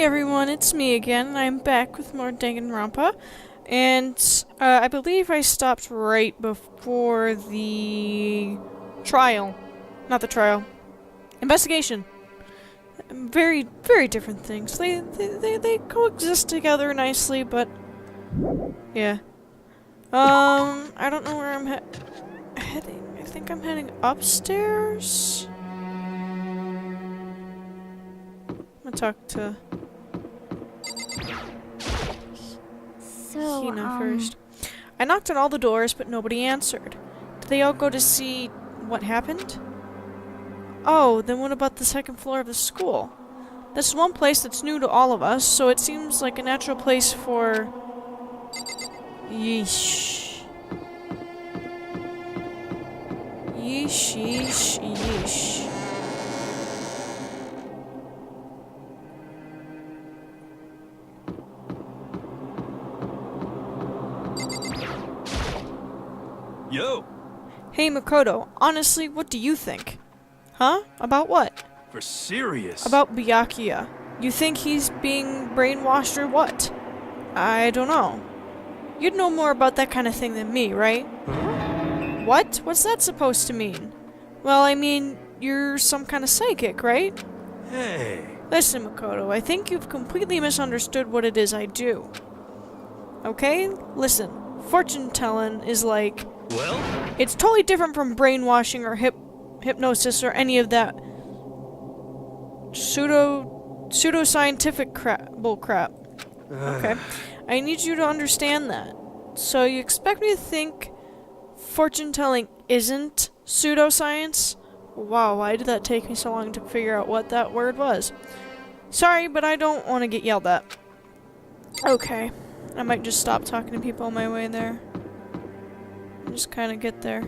everyone, it's me again, and I'm back with more Danganronpa. And I believe I stopped right before the trial. Not the trial. Investigation. Very, very different things. They coexist together nicely, but yeah. I don't know where I'm heading. I think I'm heading upstairs. I'm gonna talk to Hina first. I knocked on all the doors, but nobody answered. Did they all go to see what happened? Oh, then what about the second floor of the school? This is one place that's new to all of us, so it seems like a natural place for... Yeesh. Yeesh, yeesh, yeesh. Yo! Hey Makoto, honestly, what do you think? Huh? About what? For serious? About Byakuya. You think he's being brainwashed or what? I don't know. You'd know more about that kind of thing than me, right? Huh? What? What's that supposed to mean? Well, I mean, you're some kind of psychic, right? Hey! Listen, Makoto, I think you've completely misunderstood what it is I do. Okay? Listen, fortune-telling is like... Well? It's totally different from brainwashing or hypnosis or any of that pseudo-scientific bullcrap. Okay. I need you to understand that. So you expect me to think fortune-telling isn't pseudoscience? Wow, why did that take me so long to figure out what that word was? Sorry, but I don't want to get yelled at. Okay. I might just stop talking to people on my way there. Just kind of get there.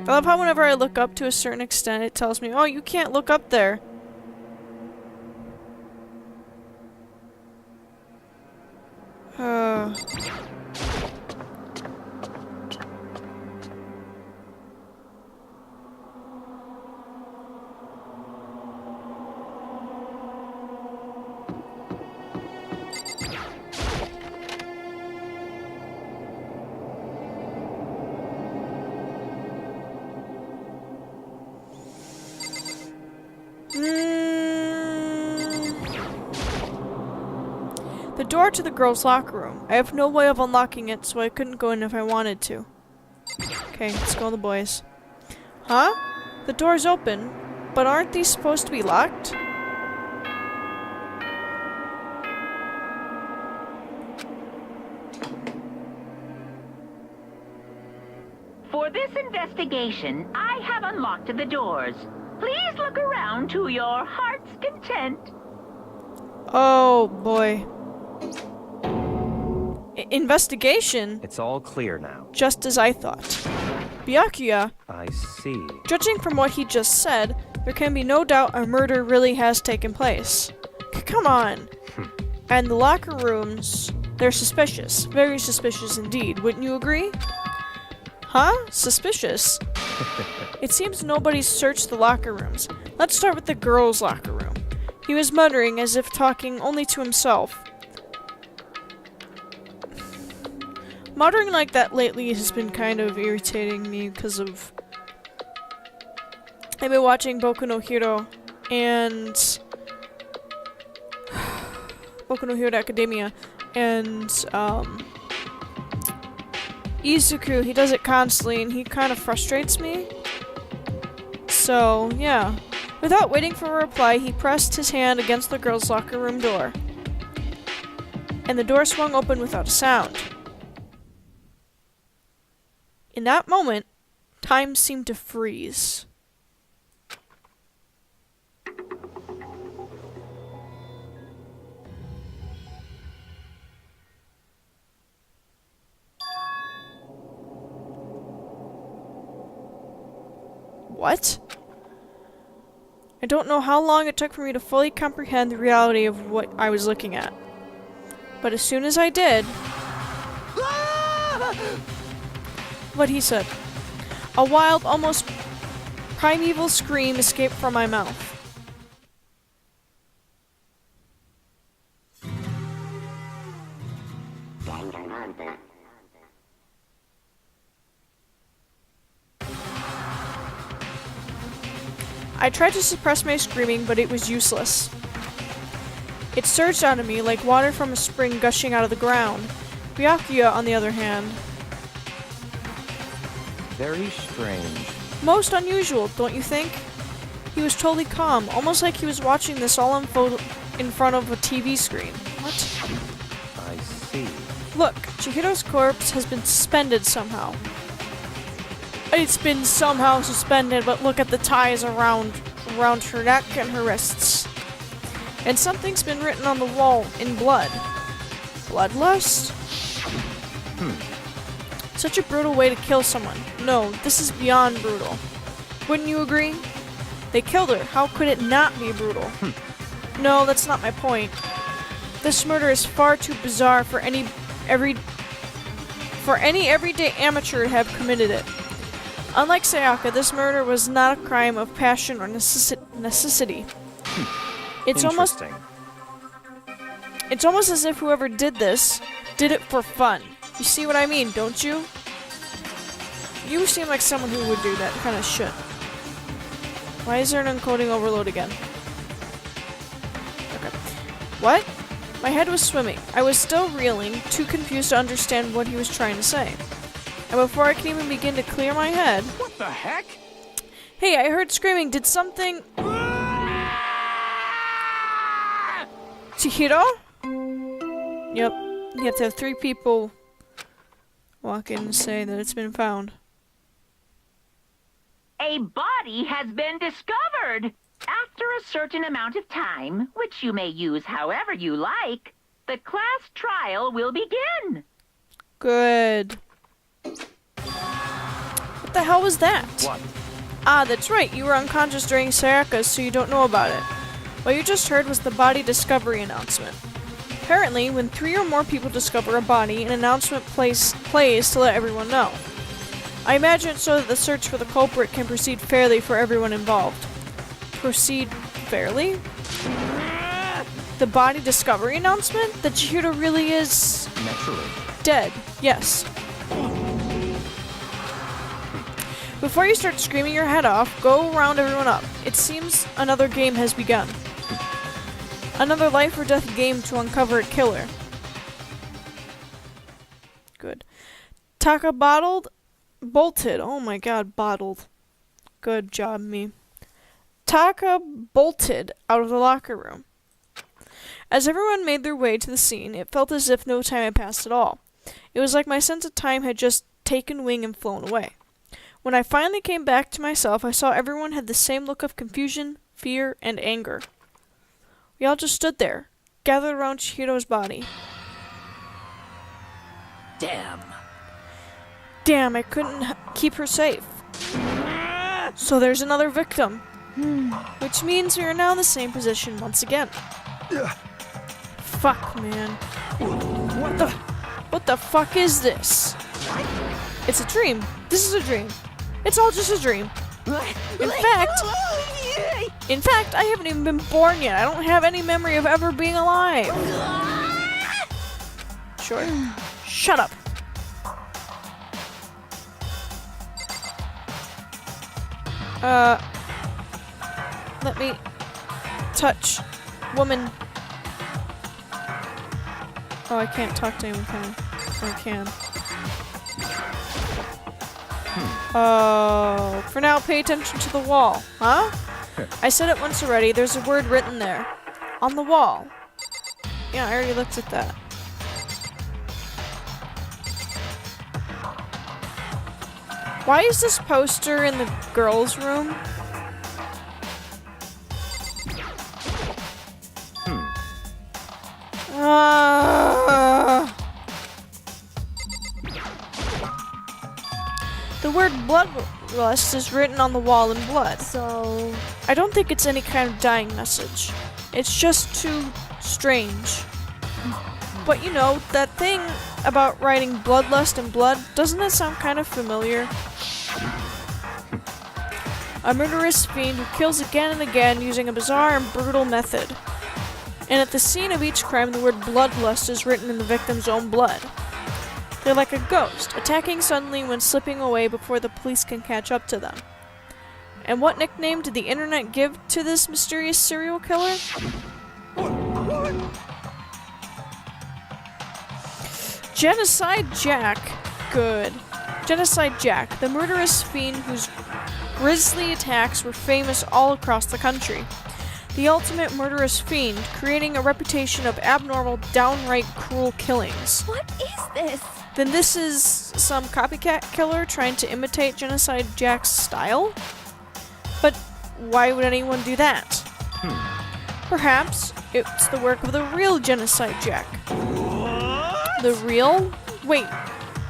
I love how whenever I look up to a certain extent, it tells me, oh, you can't look up there. The door to the girls' locker room. I have no way of unlocking it, so I couldn't go in if I wanted to. Okay, let's go, the boys. Huh? The door's open, but aren't these supposed to be locked? For this investigation, I have unlocked the doors. Please look around to your heart's content. Oh, boy. Investigation? It's all clear now. Just as I thought. Byakuya, I see. judging from what he just said, there can be no doubt a murder really has taken place. Come on. And the locker rooms, they're suspicious. Very suspicious indeed, wouldn't you agree? Huh? Suspicious? It seems nobody's searched the locker rooms. Let's start with the girls' locker room. He was muttering as if talking only to himself. Muttering like that lately has been kind of irritating me because of... I've been watching Boku no Hero and... Boku no Hero Academia and, Izuku, he does it constantly and he kind of frustrates me. So, yeah. Without waiting for a reply, he pressed his hand against the girls' locker room door. And the door swung open without a sound. In that moment, time seemed to freeze. What? I don't know how long it took for me to fully comprehend the reality of what I was looking at. But as soon as I did... What he said. A wild, almost primeval scream escaped from my mouth. I tried to suppress my screaming, but it was useless. It surged out of me like water from a spring gushing out of the ground. Byakuya, on the other hand, Very strange. most unusual, don't you think? He was totally calm, almost like he was watching this all unfold in front of a TV screen. What? I see. Look, Chihiro's corpse has been suspended somehow. It's been somehow suspended, but look at the ties around her neck and her wrists. And something's been written on the wall in blood. Bloodlust? Such a brutal way to kill someone. No, this is beyond brutal. Wouldn't you agree? They killed her. How could it not be brutal? No, that's not my point. This murder is far too bizarre for any everyday amateur to have committed it. Unlike Sayaka, this murder was not a crime of passion or necessity. It's almost as if whoever did this did it for fun. You see what I mean, don't you? You seem like someone who would do that kind of shit. Why is there an encoding overload again? Okay. What? My head was swimming. I was still reeling, too confused to understand what he was trying to say. And before I could even begin to clear my head... What the heck? Hey, I heard screaming. Did something... Chihiro? Yep. You have to have 3 people walk in and say that it's been found. A body has been discovered. After a certain amount of time, which you may use however you like, the class trial will begin. Good. What the hell was that? What? Ah, that's right. You were unconscious during Sayaka's, so you don't know about it. What you just heard was the body discovery announcement. Apparently, when 3 or more people discover a body, an announcement plays to let everyone know. I imagine it's so that the search for the culprit can proceed fairly for everyone involved. Proceed fairly? The body discovery announcement? That Chihiro really is... Naturally. dead. Yes. Before you start screaming your head off, go round everyone up. It seems another game has begun. Another life or death game to uncover a killer. Good. Taka bolted. Oh my god, bottled. Good job, me. Taka bolted out of the locker room. As everyone made their way to the scene, it felt as if no time had passed at all. It was like my sense of time had just taken wing and flown away. When I finally came back to myself, I saw everyone had the same look of confusion, fear, and anger. We all just stood there, gathered around Chihiro's body. Damn, I couldn't keep her safe. So there's another victim. Which means we are now in the same position once again. Fuck, man. What the fuck is this? It's a dream. This is a dream. It's all just a dream. In fact, I haven't even been born yet. I don't have any memory of ever being alive. Sure. Shut up. Let me touch woman. Oh, I can't talk to anyone, can I? Oh, I can. Oh, for now, pay attention to the wall. Huh? I said it once already. There's a word written there. On the wall. Yeah, I already looked at that. Why is this poster in the girls' room? The word bloodlust is written on the wall in blood. So I don't think it's any kind of dying message. It's just too strange. But you know, that thing about writing bloodlust in blood, doesn't that sound kind of familiar? a murderous fiend who kills again and again using a bizarre and brutal method. And at the scene of each crime, the word bloodlust is written in the victim's own blood. They're like a ghost, attacking suddenly when slipping away before the police can catch up to them. And what nickname did the internet give to this mysterious serial killer? Genocide Jack. Good. Genocide Jack, the murderous fiend whose grisly attacks were famous all across the country. The ultimate murderous fiend, creating a reputation of abnormal, downright cruel killings. What is this? Then this is some copycat killer trying to imitate Genocide Jack's style? But why would anyone do that? Perhaps it's the work of the real Genocide Jack. The real? Wait,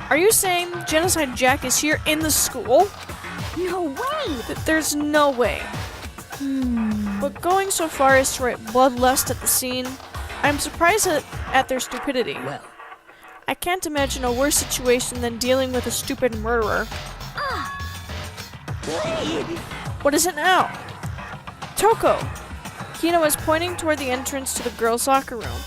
are you saying Genocide Jack is here in the school? No way! There's no way. But going so far as to write bloodlust at the scene, I'm surprised at their stupidity. Well, I can't imagine a worse situation than dealing with a stupid murderer. What is it now? Toko! Hino is pointing toward the entrance to the girls' locker room.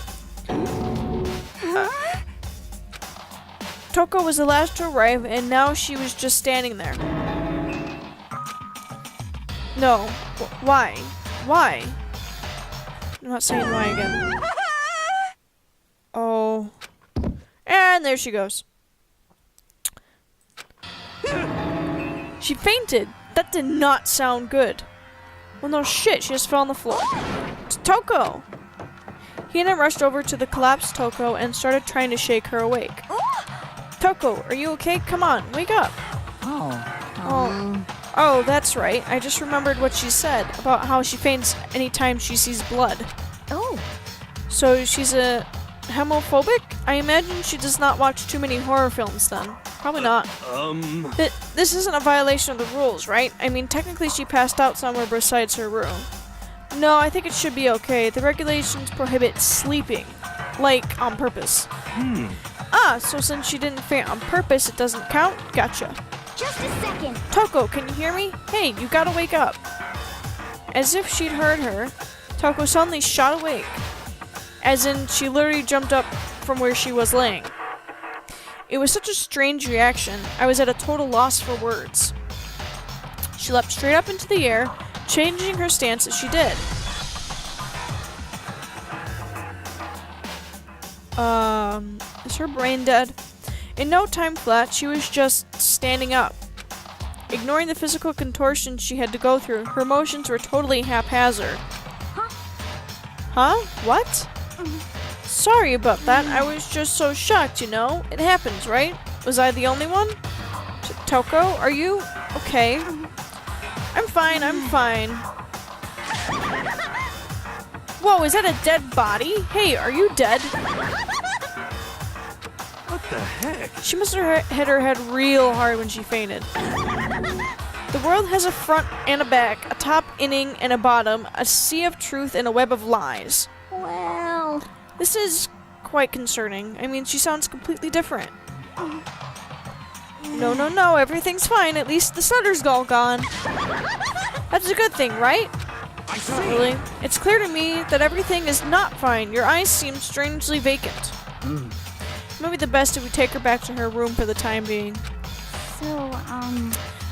Toko was the last to arrive, and now she was just standing there. No. Why? Why? I'm not saying why again. Oh. And there she goes. She fainted. That did not sound good. Well, no shit, she just fell on the floor. It's Toko! Hina rushed over to the collapsed Toko and started trying to shake her awake. Toko, are you okay? Come on, wake up. Oh, that's right. I just remembered what she said about how she faints anytime she sees blood. Oh. So she's a homophobic? I imagine she does not watch too many horror films then. Probably not. This isn't a violation of the rules, right? I mean, technically she passed out somewhere besides her room. No, I think it should be okay. The regulations prohibit sleeping. Like, on purpose. So since she didn't faint on purpose, it doesn't count? Gotcha. Just a second. Toko, can you hear me? Hey, you gotta wake up. As if she'd heard her, Toko suddenly shot awake. As in, she literally jumped up from where she was laying. It was such a strange reaction, I was at a total loss for words. She leapt straight up into the air, changing her stance as she did. Is her brain dead? In no time flat, she was just standing up. Ignoring the physical contortions she had to go through, her motions were totally haphazard. Huh? What? Sorry about that, I was just so shocked, you know? It happens, right? Was I the only one? Toko, are you okay? I'm fine, I'm fine. Whoa, is that a dead body? Hey, are you dead? What the heck? She must have hit her head real hard when she fainted. The world has a front and a back, a top inning and a bottom, a sea of truth and a web of lies. Well... This is quite concerning. I mean, she sounds completely different. No, everything's fine. At least the stutter's all gone. That's a good thing, right? I see. Really? It's clear to me that everything is not fine. Your eyes seem strangely vacant. Maybe the best if we take her back to her room for the time being. So,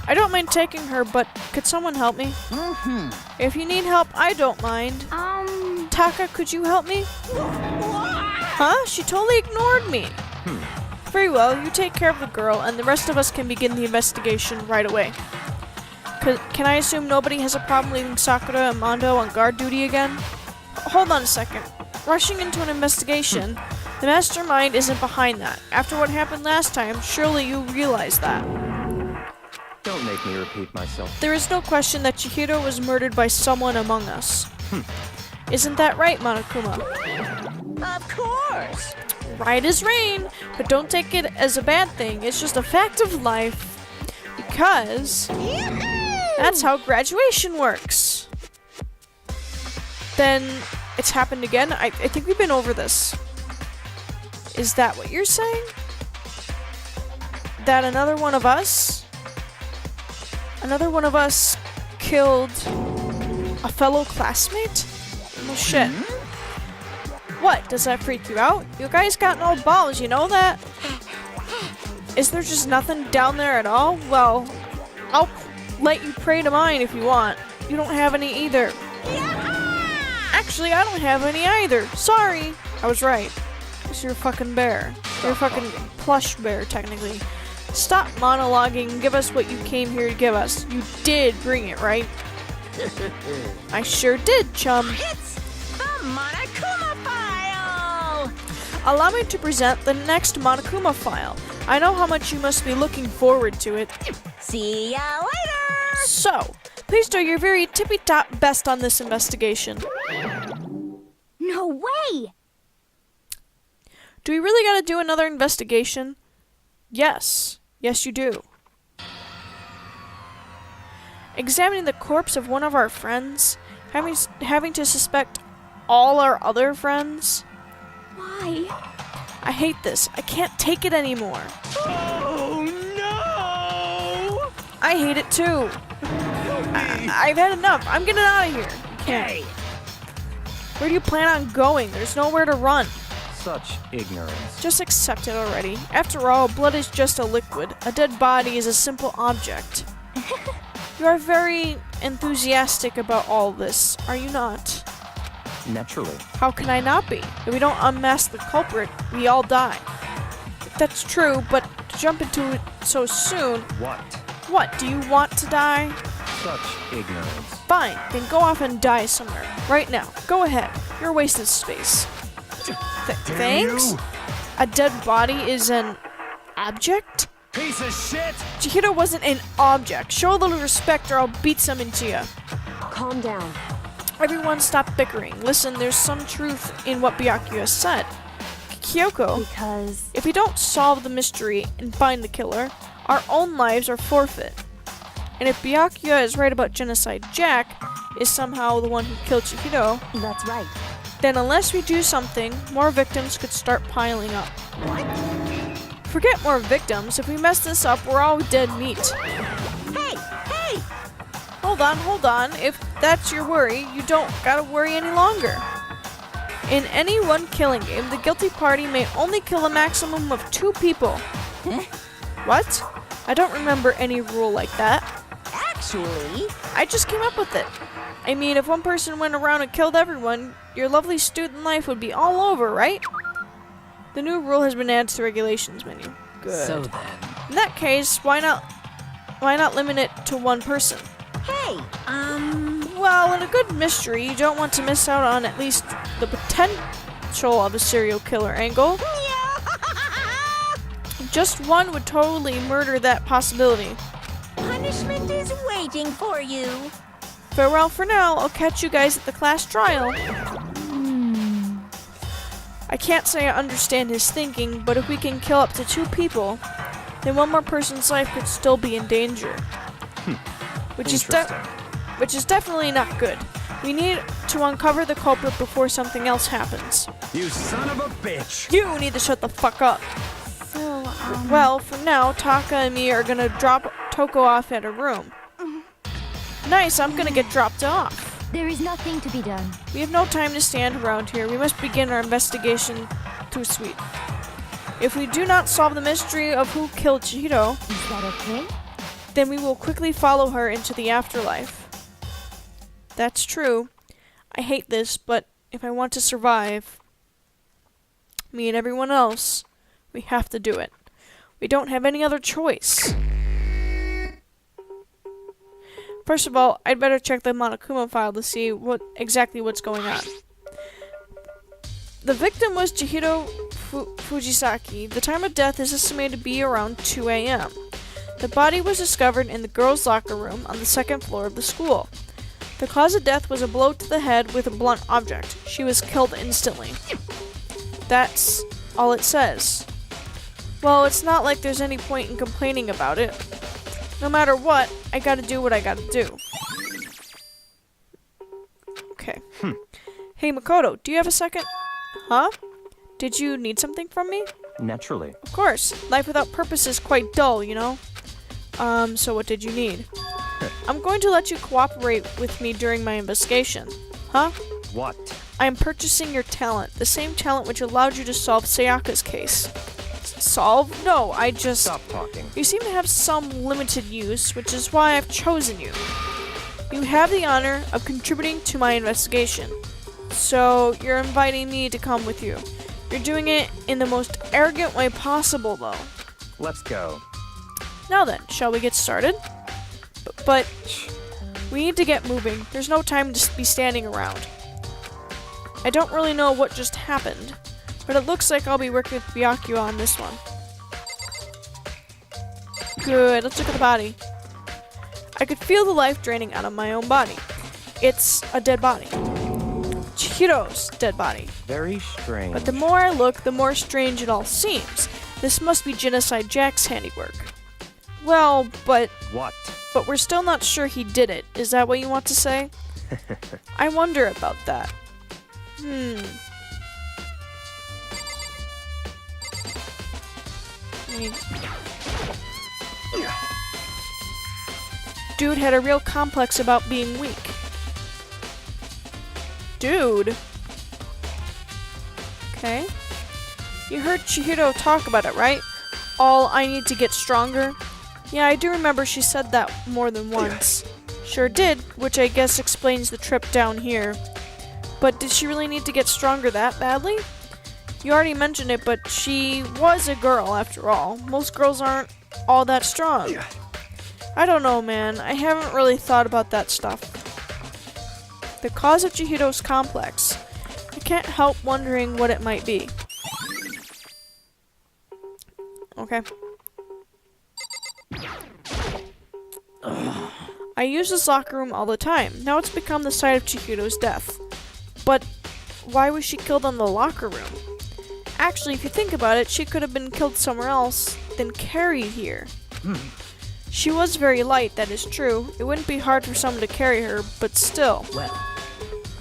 I don't mind taking her, but could someone help me? If you need help, I don't mind. Taka, could you help me? Huh? She totally ignored me. Very well, you take care of the girl, and the rest of us can begin the investigation right away. Can I assume nobody has a problem leaving Sakura and Mondo on guard duty again? Hold on a second. Rushing into an investigation, the mastermind isn't behind that. After what happened last time, surely you realize that. Don't make me repeat myself. There is no question that Chihiro was murdered by someone among us. Isn't that right, Monokuma? of course. Right as rain, but don't take it as a bad thing. It's just a fact of life. Because that's how graduation works. Then it's happened again? I think we've been over this. Is that what you're saying? That another one of us killed a fellow classmate? Well, shit. What? Does that freak you out? You guys got no balls, you know that? Is there just nothing down there at all? Well, I'll let you pray to mine if you want. You don't have any either. Actually, I don't have any either. Sorry. I was right. Because you're a fucking bear. You're a fucking plush bear, technically. Stop monologuing and give us what you came here to give us. You did bring it, right? I sure did, chum. It's the Monokuma file! Allow me to present the next Monokuma file. I know how much you must be looking forward to it. See ya later! So, please do your very tippy-top best on this investigation. No way! Do we really gotta do another investigation? Yes. Yes, you do. Examining the corpse of one of our friends, having to suspect all our other friends. Why? I hate this. I can't take it anymore. Oh no! I hate it too. I've had enough. I'm getting out of here. Okay. Where do you plan on going? There's nowhere to run. Such ignorance. Just accept it already. After all, blood is just a liquid. A dead body is a simple object. You are very enthusiastic about all this, are you not? Naturally. How can I not be? If we don't unmask the culprit, we all die. That's true, but to jump into it so soon... What? What, do you want to die? Such ignorance. Fine, then go off and die somewhere. Right now. Go ahead. You're wasted space. Thanks? You A dead body is an object? piece of shit! Chihiro wasn't an object. Show a little respect or I'll beat some into you. Calm down. Everyone stop bickering. Listen, there's some truth in what Byakuya said. Kyoko, Because... if we don't solve the mystery and find the killer, our own lives are forfeit. And if Byakuya is right about Genocide Jack is somehow the one who killed Chihiro, That's right. then unless we do something, more victims could start piling up. What? Forget more victims. If we mess this up, we're all dead meat. Hey! Hey! Hold on. If that's your worry, you don't gotta worry any longer. In any one killing game, the guilty party may only kill a maximum of 2 people. What? I don't remember any rule like that. Actually... I just came up with it. I mean, if one person went around and killed everyone, your lovely student life would be all over, right? The new rule has been added to the regulations menu. Good. So then, In that case, why not limit it to 1 person? Hey! Well, in a good mystery, you don't want to miss out on at least the potential of a serial killer angle. Just 1 would totally murder that possibility. Punishment is waiting for you. Farewell for now. I'll catch you guys at the class trial. I can't say I understand his thinking, but if we can kill up to 2 people, then 1 more person's life could still be in danger. Which is definitely not good. We need to uncover the culprit before something else happens. You son of a bitch! You need to shut the fuck up. So, Well, for now, Taka and me are gonna drop Toko off at her room. Nice, I'm gonna get dropped off. there is nothing to be done. We have no time to stand around here. We must begin our investigation. Too sweet. If we do not solve the mystery of who killed Chihiro, Is that okay? then we will quickly follow her into the afterlife. That's true. I hate this, but if I want to survive, me and everyone else, we have to do it. We don't have any other choice. First of all, I'd better check the Monokuma file to see exactly what's going on. The victim was Chihiro Fujisaki. The time of death is estimated to be around 2 a.m. The body was discovered in the girls' locker room on the 2nd floor of the school. The cause of death was a blow to the head with a blunt object. She was killed instantly. That's all it says. Well, it's not like there's any point in complaining about it. No matter what, I gotta do what I gotta do. Okay. Hey, Makoto, do you have a second? Huh? Did you need something from me? Naturally. Of course. Life without purpose is quite dull, you know? So what did you need? I'm going to let you cooperate with me during my investigation. Huh? What? I am purchasing your talent, the same talent which allowed you to solve Sayaka's case. Solve? No, I just... Stop talking. You seem to have some limited use, which is why I've chosen you. You have the honor of contributing to my investigation. So, you're inviting me to come with you. You're doing it in the most arrogant way possible, though. Let's go. Now then, shall we get started? But we need to get moving. There's no time to be standing around. I don't really know what just happened, but it looks like I'll be working with Byakuya on this one. Good, let's look at the body. I could feel the life draining out of my own body. It's a dead body. Chihiro's dead body. Very strange. But the more I look, the more strange it all seems. This must be Genocide Jack's handiwork. Well, but What? we're still not sure he did it. Is that what you want to say? I wonder about that. Dude had a real complex about being weak. Dude. Okay. You heard Chihiro talk about it, right? All I need to get stronger? Yeah, I do remember she said that more than once. Sure did, which I guess explains the trip down here. But did she really need to get stronger that badly? You already mentioned it, but she was a girl after all. Most girls aren't all that strong. I don't know, man. I haven't really thought about that stuff. The cause of Chihiro's complex. I can't help wondering what it might be. Okay. I use this locker room all the time. Now it's become the site of Chihiro's death. But why was she killed in the locker room? Actually, if you think about it, she could have been killed somewhere else, then carried here. She was very light, that is true. It wouldn't be hard for someone to carry her, but still.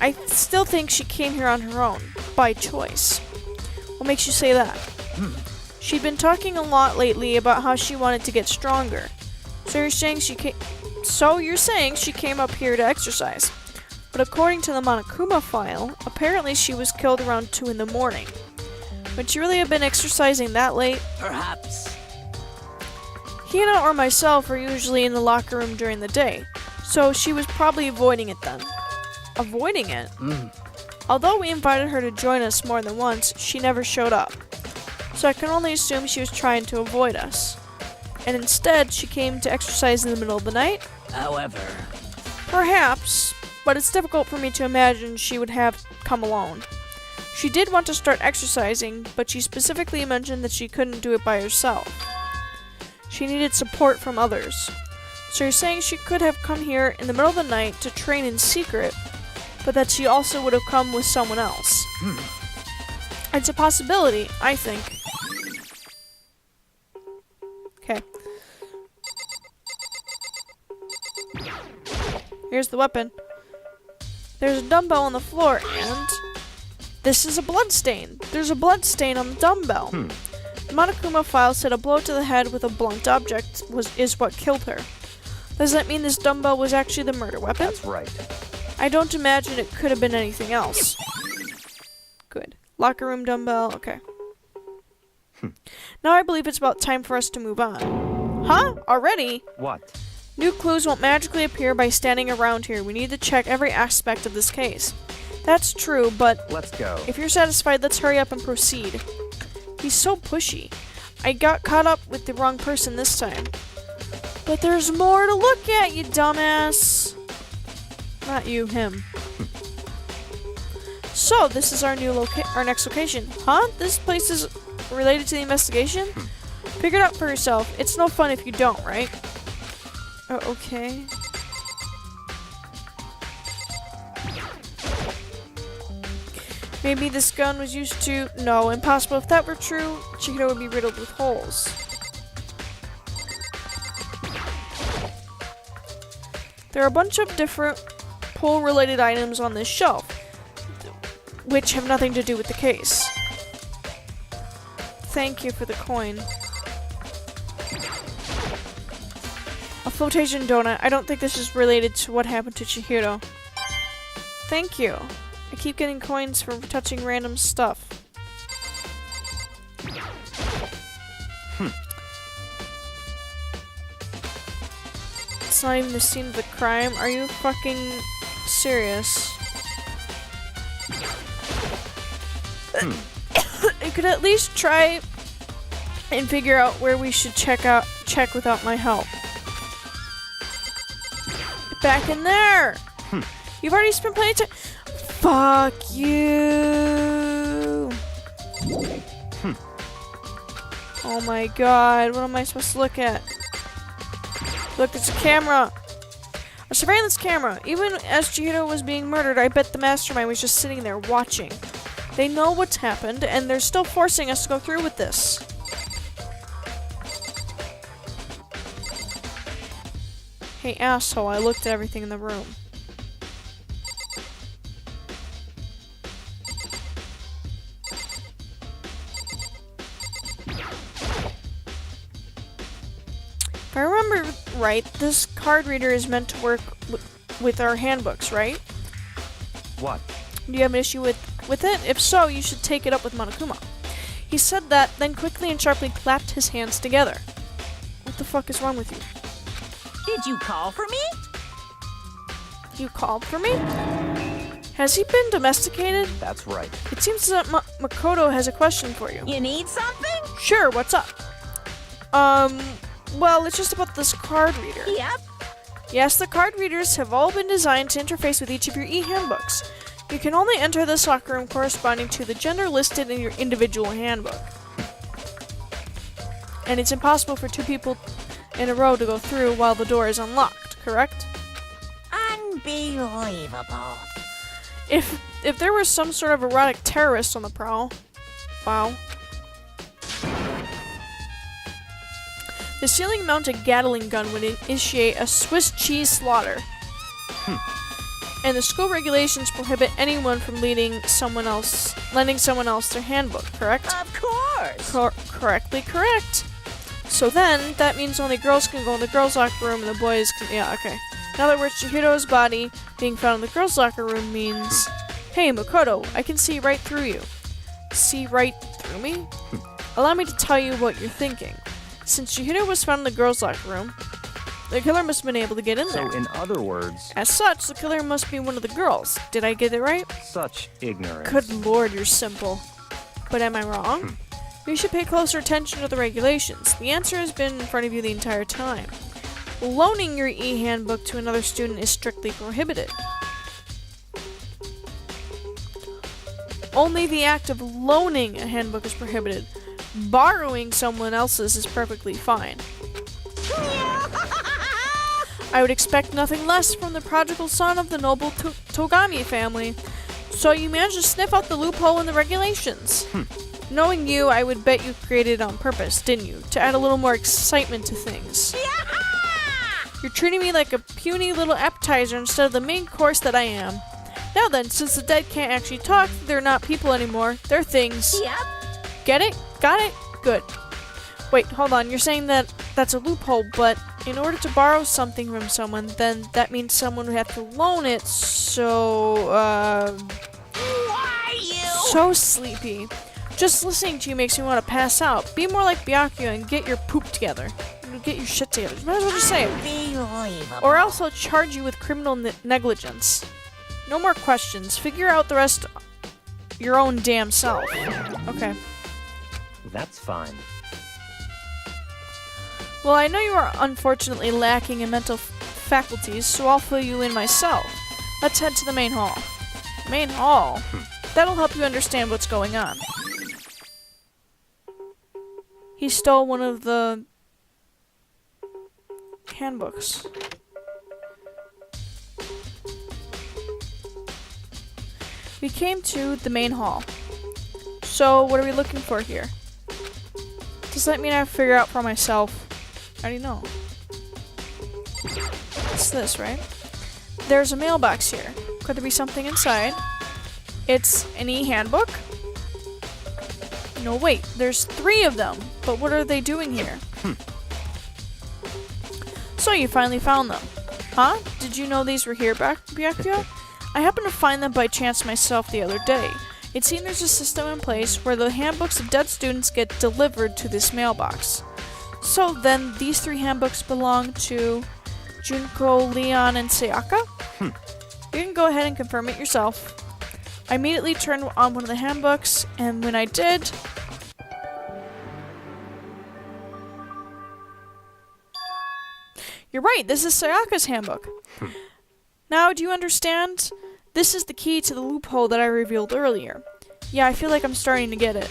I still think she came here on her own, by choice. What makes you say that? She'd been talking a lot lately about how she wanted to get stronger. So you're saying she came up here to exercise. But according to the Monokuma file, apparently she was killed around 2 in the morning. Would she really have been exercising that late? Perhaps. Hina or myself are usually in the locker room during the day, so she was probably avoiding it then. Avoiding it? Although we invited her to join us more than once, she never showed up. So I can only assume she was trying to avoid us. And instead, she came to exercise in the middle of the night? However, Perhaps, but it's difficult for me to imagine she would have come alone. She did want to start exercising, but she specifically mentioned that she couldn't do it by herself. She needed support from others. So you're saying she could have come here in the middle of the night to train in secret, but that she also would have come with someone else. It's a possibility, I think. Okay. Here's the weapon. There's a dumbbell on the floor, and this is a blood stain. There's a blood stain on the dumbbell. The Monokuma file said a blow to the head with a blunt object is what killed her. Does that mean this dumbbell was actually the murder weapon? That's right. I don't imagine it could have been anything else. Good. Locker room dumbbell, okay. Now I believe it's about time for us to move on. Huh? Already? What? New clues won't magically appear by standing around here. We need to check every aspect of this case. That's true, but Let's go. if you're satisfied, let's hurry up and proceed. He's so pushy. I got caught up with the wrong person this time. But there's more to look at, you dumbass. Not you, him. So, this is our next location. Huh? This place is related to the investigation? Figure it out for yourself. It's no fun if you don't, right? Oh, okay. Maybe this gun was used to... No, impossible. If that were true, Chihiro would be riddled with holes. There are a bunch of different pull-related items on this shelf, which have nothing to do with the case. Thank you for the coin. A flotation donut. I don't think this is related to what happened to Chihiro. Thank you. I keep getting coins for touching random stuff. It's not even the scene of the crime. Are you fucking serious? You could at least try and figure out where we should check without my help. Get back in there! You've already spent plenty of time. Fuck you! Oh my god, what am I supposed to look at? Look, it's a camera! A surveillance camera! Even as Chihiro was being murdered, I bet the mastermind was just sitting there watching. They know what's happened, and they're still forcing us to go through with this. Hey asshole, I looked at everything in the room. If I remember right, this card reader is meant to work with our handbooks, right? What? Do you have an issue with it? If so, you should take it up with Monokuma. He said that, then quickly and sharply clapped his hands together. What the fuck is wrong with you? Did you call for me? You called for me? Has he been domesticated? That's right. It seems that Makoto has a question for you. You need something? Sure, what's up? Well, it's just about this card reader. Yep. Yes, the card readers have all been designed to interface with each of your e-handbooks. You can only enter this locker room corresponding to the gender listed in your individual handbook. And it's impossible for two people in a row to go through while the door is unlocked, correct? Unbelievable. If there was some sort of erotic terrorist on the prowl. Wow. The ceiling-mounted Gatling gun would initiate a Swiss cheese slaughter. And the school regulations prohibit anyone from lending someone else their handbook, correct? Of course. Correctly correct. So then, that means only girls can go in the girls' locker room and the boys can... Yeah, okay. In other words, Chihiro's body being found in the girls' locker room means... Hey, Makoto, I can see right through you. See right through me? Allow me to tell you what you're thinking. Since Chihiro was found in the girls' locker room, the killer must have been able to get in there. So, in other words... As such, the killer must be one of the girls. Did I get it right? Such ignorance. Good lord, you're simple. But am I wrong? You should pay closer attention to the regulations. The answer has been in front of you the entire time. Loaning your e-handbook to another student is strictly prohibited. Only the act of loaning a handbook is prohibited. Borrowing someone else's is perfectly fine. I would expect nothing less from the prodigal son of the noble Togami family. So you managed to sniff out the loophole in the regulations. Knowing you, I would bet you created it on purpose, didn't you? To add a little more excitement to things. You're treating me like a puny little appetizer instead of the main course that I am. Now then, since the dead can't actually talk, they're not people anymore. They're things. Yep. Get it? Got it? Good. Wait, hold on. You're saying that that's a loophole, but in order to borrow something from someone, then that means someone would have to loan it, so, Why you? So sleepy. Just listening to you makes me want to pass out. Be more like Byakuya and get your poop together. Get your shit together. Might as well just say it. Unbelievable. Or else I'll charge you with criminal negligence. No more questions. Figure out the rest your own damn self. Okay. That's fine. Well, I know you are unfortunately lacking in mental faculties, so I'll fill you in myself. Let's head to the main hall. Main hall? That'll help you understand what's going on. He stole one of the handbooks. We came to the main hall. So, what are we looking for here? Does that mean I have to figure out for myself? I already know. It's this, right? There's a mailbox here. Could there be something inside? It's an e-handbook? No, wait. There's 3 of them. But what are they doing here? So you finally found them. Huh? Did you know these were here, Byakuya? I happened to find them by chance myself the other day. It seems there's a system in place where the handbooks of dead students get delivered to this mailbox. So then, these 3 handbooks belong to Junko, Leon, and Sayaka? You can go ahead and confirm it yourself. I immediately turned on one of the handbooks, and when I did... You're right, this is Sayaka's handbook. Now, do you understand? This is the key to the loophole that I revealed earlier. Yeah, I feel like I'm starting to get it.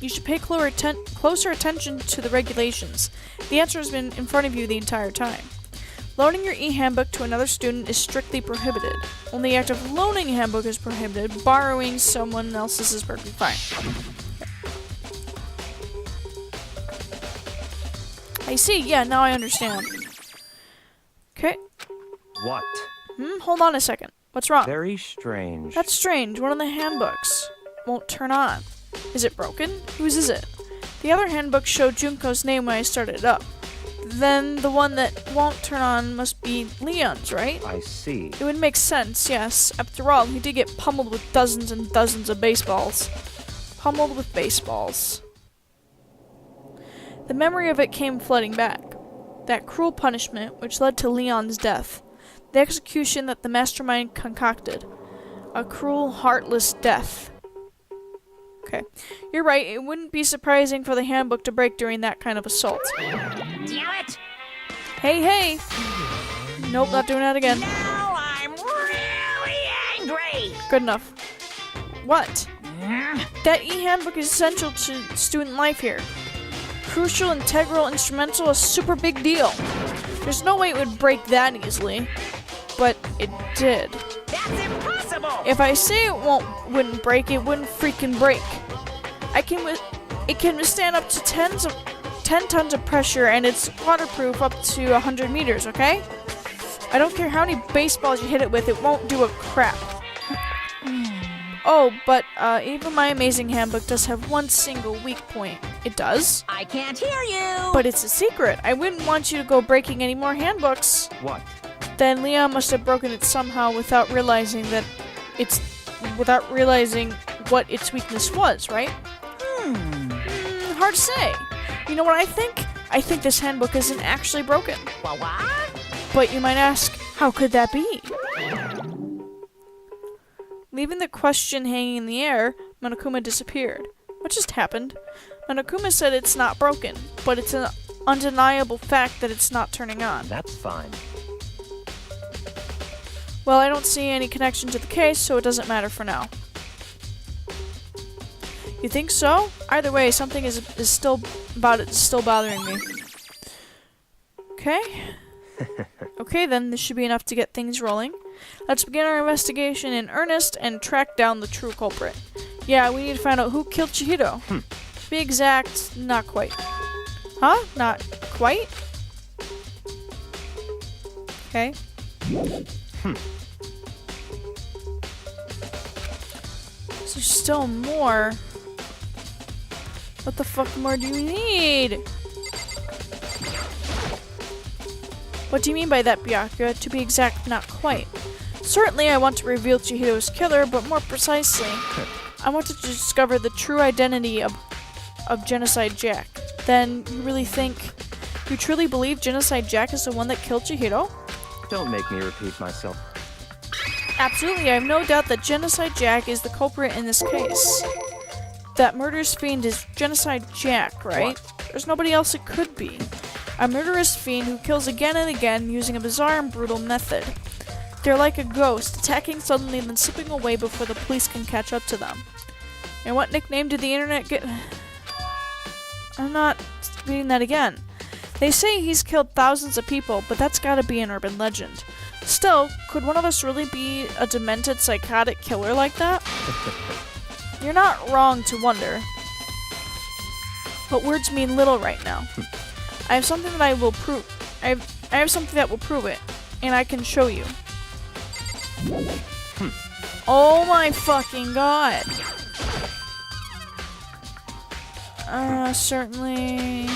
You should pay closer attention to the regulations. The answer has been in front of you the entire time. Loaning your e-handbook to another student is strictly prohibited. Only the act of loaning a handbook is prohibited. Borrowing someone else's is perfectly fine. I see, yeah, now I understand. Okay. What? Hold on a second. What's wrong? Very strange. That's strange. One of the handbooks won't turn on. Is it broken? Whose is it? The other handbook showed Junko's name when I started it up. Then the one that won't turn on must be Leon's, right? I see. It would make sense, yes. After all, he did get pummeled with dozens and dozens of baseballs. Pummeled with baseballs. The memory of it came flooding back. That cruel punishment which led to Leon's death. The execution that the mastermind concocted. A cruel, heartless death. Okay. You're right, it wouldn't be surprising for the handbook to break during that kind of assault. Damn it! Hey! Nope, not doing that again. Now I'm really angry! Good enough. What? That e-handbook is essential to student life here. Crucial, integral, instrumental, a super big deal. There's no way it would break that easily. But it did. That's impossible! If I say it wouldn't break, it wouldn't freaking break. It can withstand up to 10 tons of pressure, and it's waterproof up to 100 meters, okay? I don't care how many baseballs you hit it with, it won't do a crap. Oh, but even my amazing handbook does have one single weak point. It does? I can't hear you! But it's a secret. I wouldn't want you to go breaking any more handbooks. What? Then Leon must have broken it somehow without realizing what its weakness was, right? Hard to say. You know what I think? I think this handbook isn't actually broken. What? But you might ask, how could that be? Leaving the question hanging in the air, Monokuma disappeared. What just happened? Monokuma said it's not broken, but it's an undeniable fact that it's not turning on. That's fine. Well, I don't see any connection to the case, so it doesn't matter for now. You think so? Either way, something is still bothering me. Okay. Okay, then this should be enough to get things rolling. Let's begin our investigation in earnest and track down the true culprit. Yeah, we need to find out who killed Chihiro. To be exact, not quite. Huh? Not quite? Okay. So there's still more. What the fuck more do you need? What do you mean by that, Byakuya? To be exact, not quite. Certainly I want to reveal Chihiro's killer, but more precisely, I want to discover the true identity of Genocide Jack. Then, you truly believe Genocide Jack is the one that killed Chihiro? Don't make me repeat myself. Absolutely, I have no doubt that Genocide Jack is the culprit in this case. That murderous fiend is Genocide Jack, right? What? There's nobody else it could be. A murderous fiend who kills again and again using a bizarre and brutal method. They're like a ghost, attacking suddenly and then slipping away before the police can catch up to them. And what nickname did the internet get? I'm not reading that again. They say he's killed thousands of people, but that's gotta be an urban legend. Still, could one of us really be a demented, psychotic killer like that? You're not wrong to wonder. But words mean little right now. I have something that I will prove. I have something that will prove it, and I can show you. Oh my fucking god. Certainly.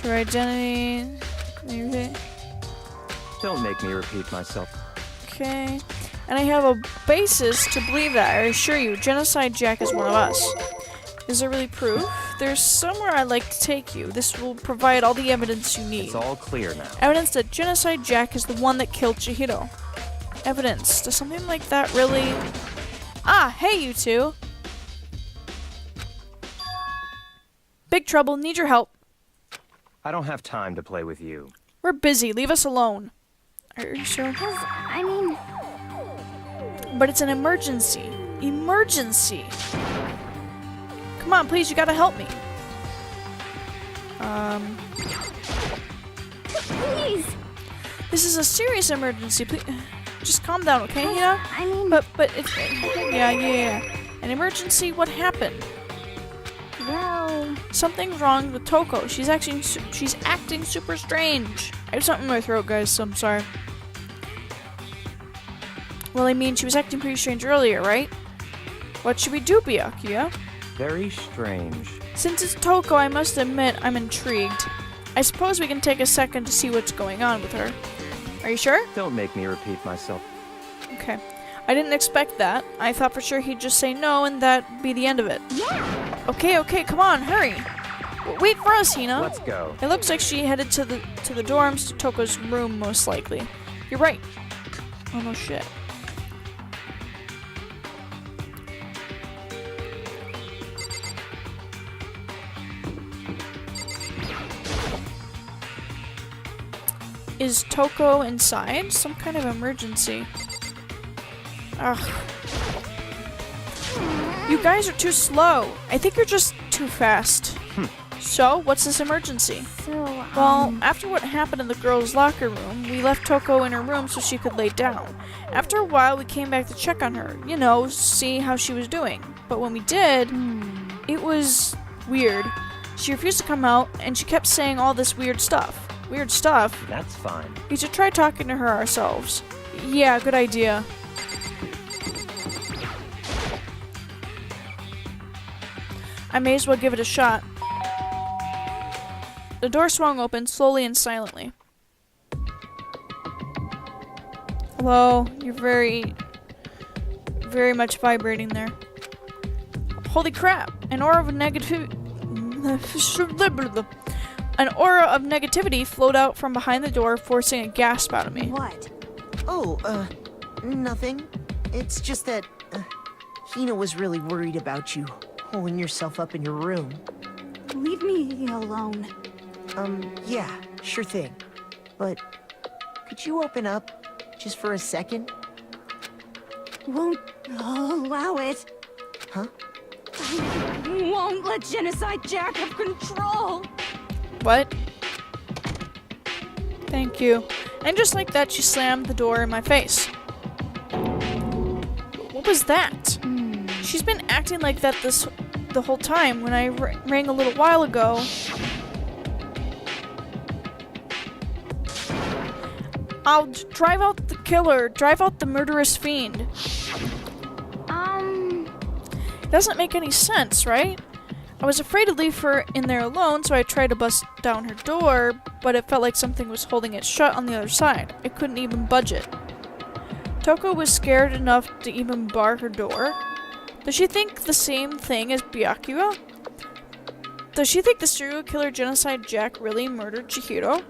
Her identity. Maybe. Don't make me repeat myself. Okay. And I have a basis to believe that. I assure you, Genocide Jack is one of us. Is there really proof? There's somewhere I'd like to take you. This will provide all the evidence you need. It's all clear now. Evidence that Genocide Jack is the one that killed Chihiro. Evidence. Does something like that really... Ah, hey you two! Big trouble, need your help. I don't have time to play with you. We're busy, leave us alone. Are you sure? I mean, But it's an emergency. Emergency! Come on, please, you gotta help me. please. This is a serious emergency. Please, just calm down, okay? You know? I mean, But it's yeah. An emergency? What happened? well, Something's wrong with Toko. She's acting super strange. I have something in my throat, guys, so I'm sorry. Well, I mean, she was acting pretty strange earlier, right? What should we do, Byakuya? Very strange. Since it's Toko, I must admit I'm intrigued. I suppose we can take a second to see what's going on with her. Are you sure? Don't make me repeat myself. Okay. I didn't expect that. I thought for sure he'd just say no and that'd be the end of it. yeah. Okay, come on, hurry. Wait for us, Hina. Let's go. It looks like she headed to the dorms to Toko's room, most likely. You're right. Oh no shit. Is Toko inside? Some kind of emergency. Ugh. You guys are too slow. I think you're just too fast. So, what's this emergency? So, Well, after what happened in the girls' locker room, we left Toko in her room so she could lay down. After a while, we came back to check on her. You know, see how she was doing. But when we did, it was weird. She refused to come out, and she kept saying all this weird stuff. Weird stuff? That's fine. We should try talking to her ourselves. Yeah, good idea. I may as well give it a shot. The door swung open slowly and silently. Hello, you're very much vibrating there. Holy crap! An aura of negativity flowed out from behind the door, forcing a gasp out of me. What? Oh, nothing. It's just that, Hina was really worried about you, holding yourself up in your room. leave me alone. Yeah, sure thing. But, could you open up, just for a second? Won't allow it. Huh? I won't let Genocide Jack have control. What? Thank you. And just like that, she slammed the door in my face. What was that? She's been acting like that the whole time. When I rang a little while ago, I'll drive out the killer, drive out the murderous fiend. It doesn't make any sense, right? I was afraid to leave her in there alone, so I tried to bust down her door, but it felt like something was holding it shut on the other side. I couldn't even budge it. Toko was scared enough to even bar her door. Does she think the same thing as Byakuya? Does she think the serial killer Genocide Jack really murdered Chihiro?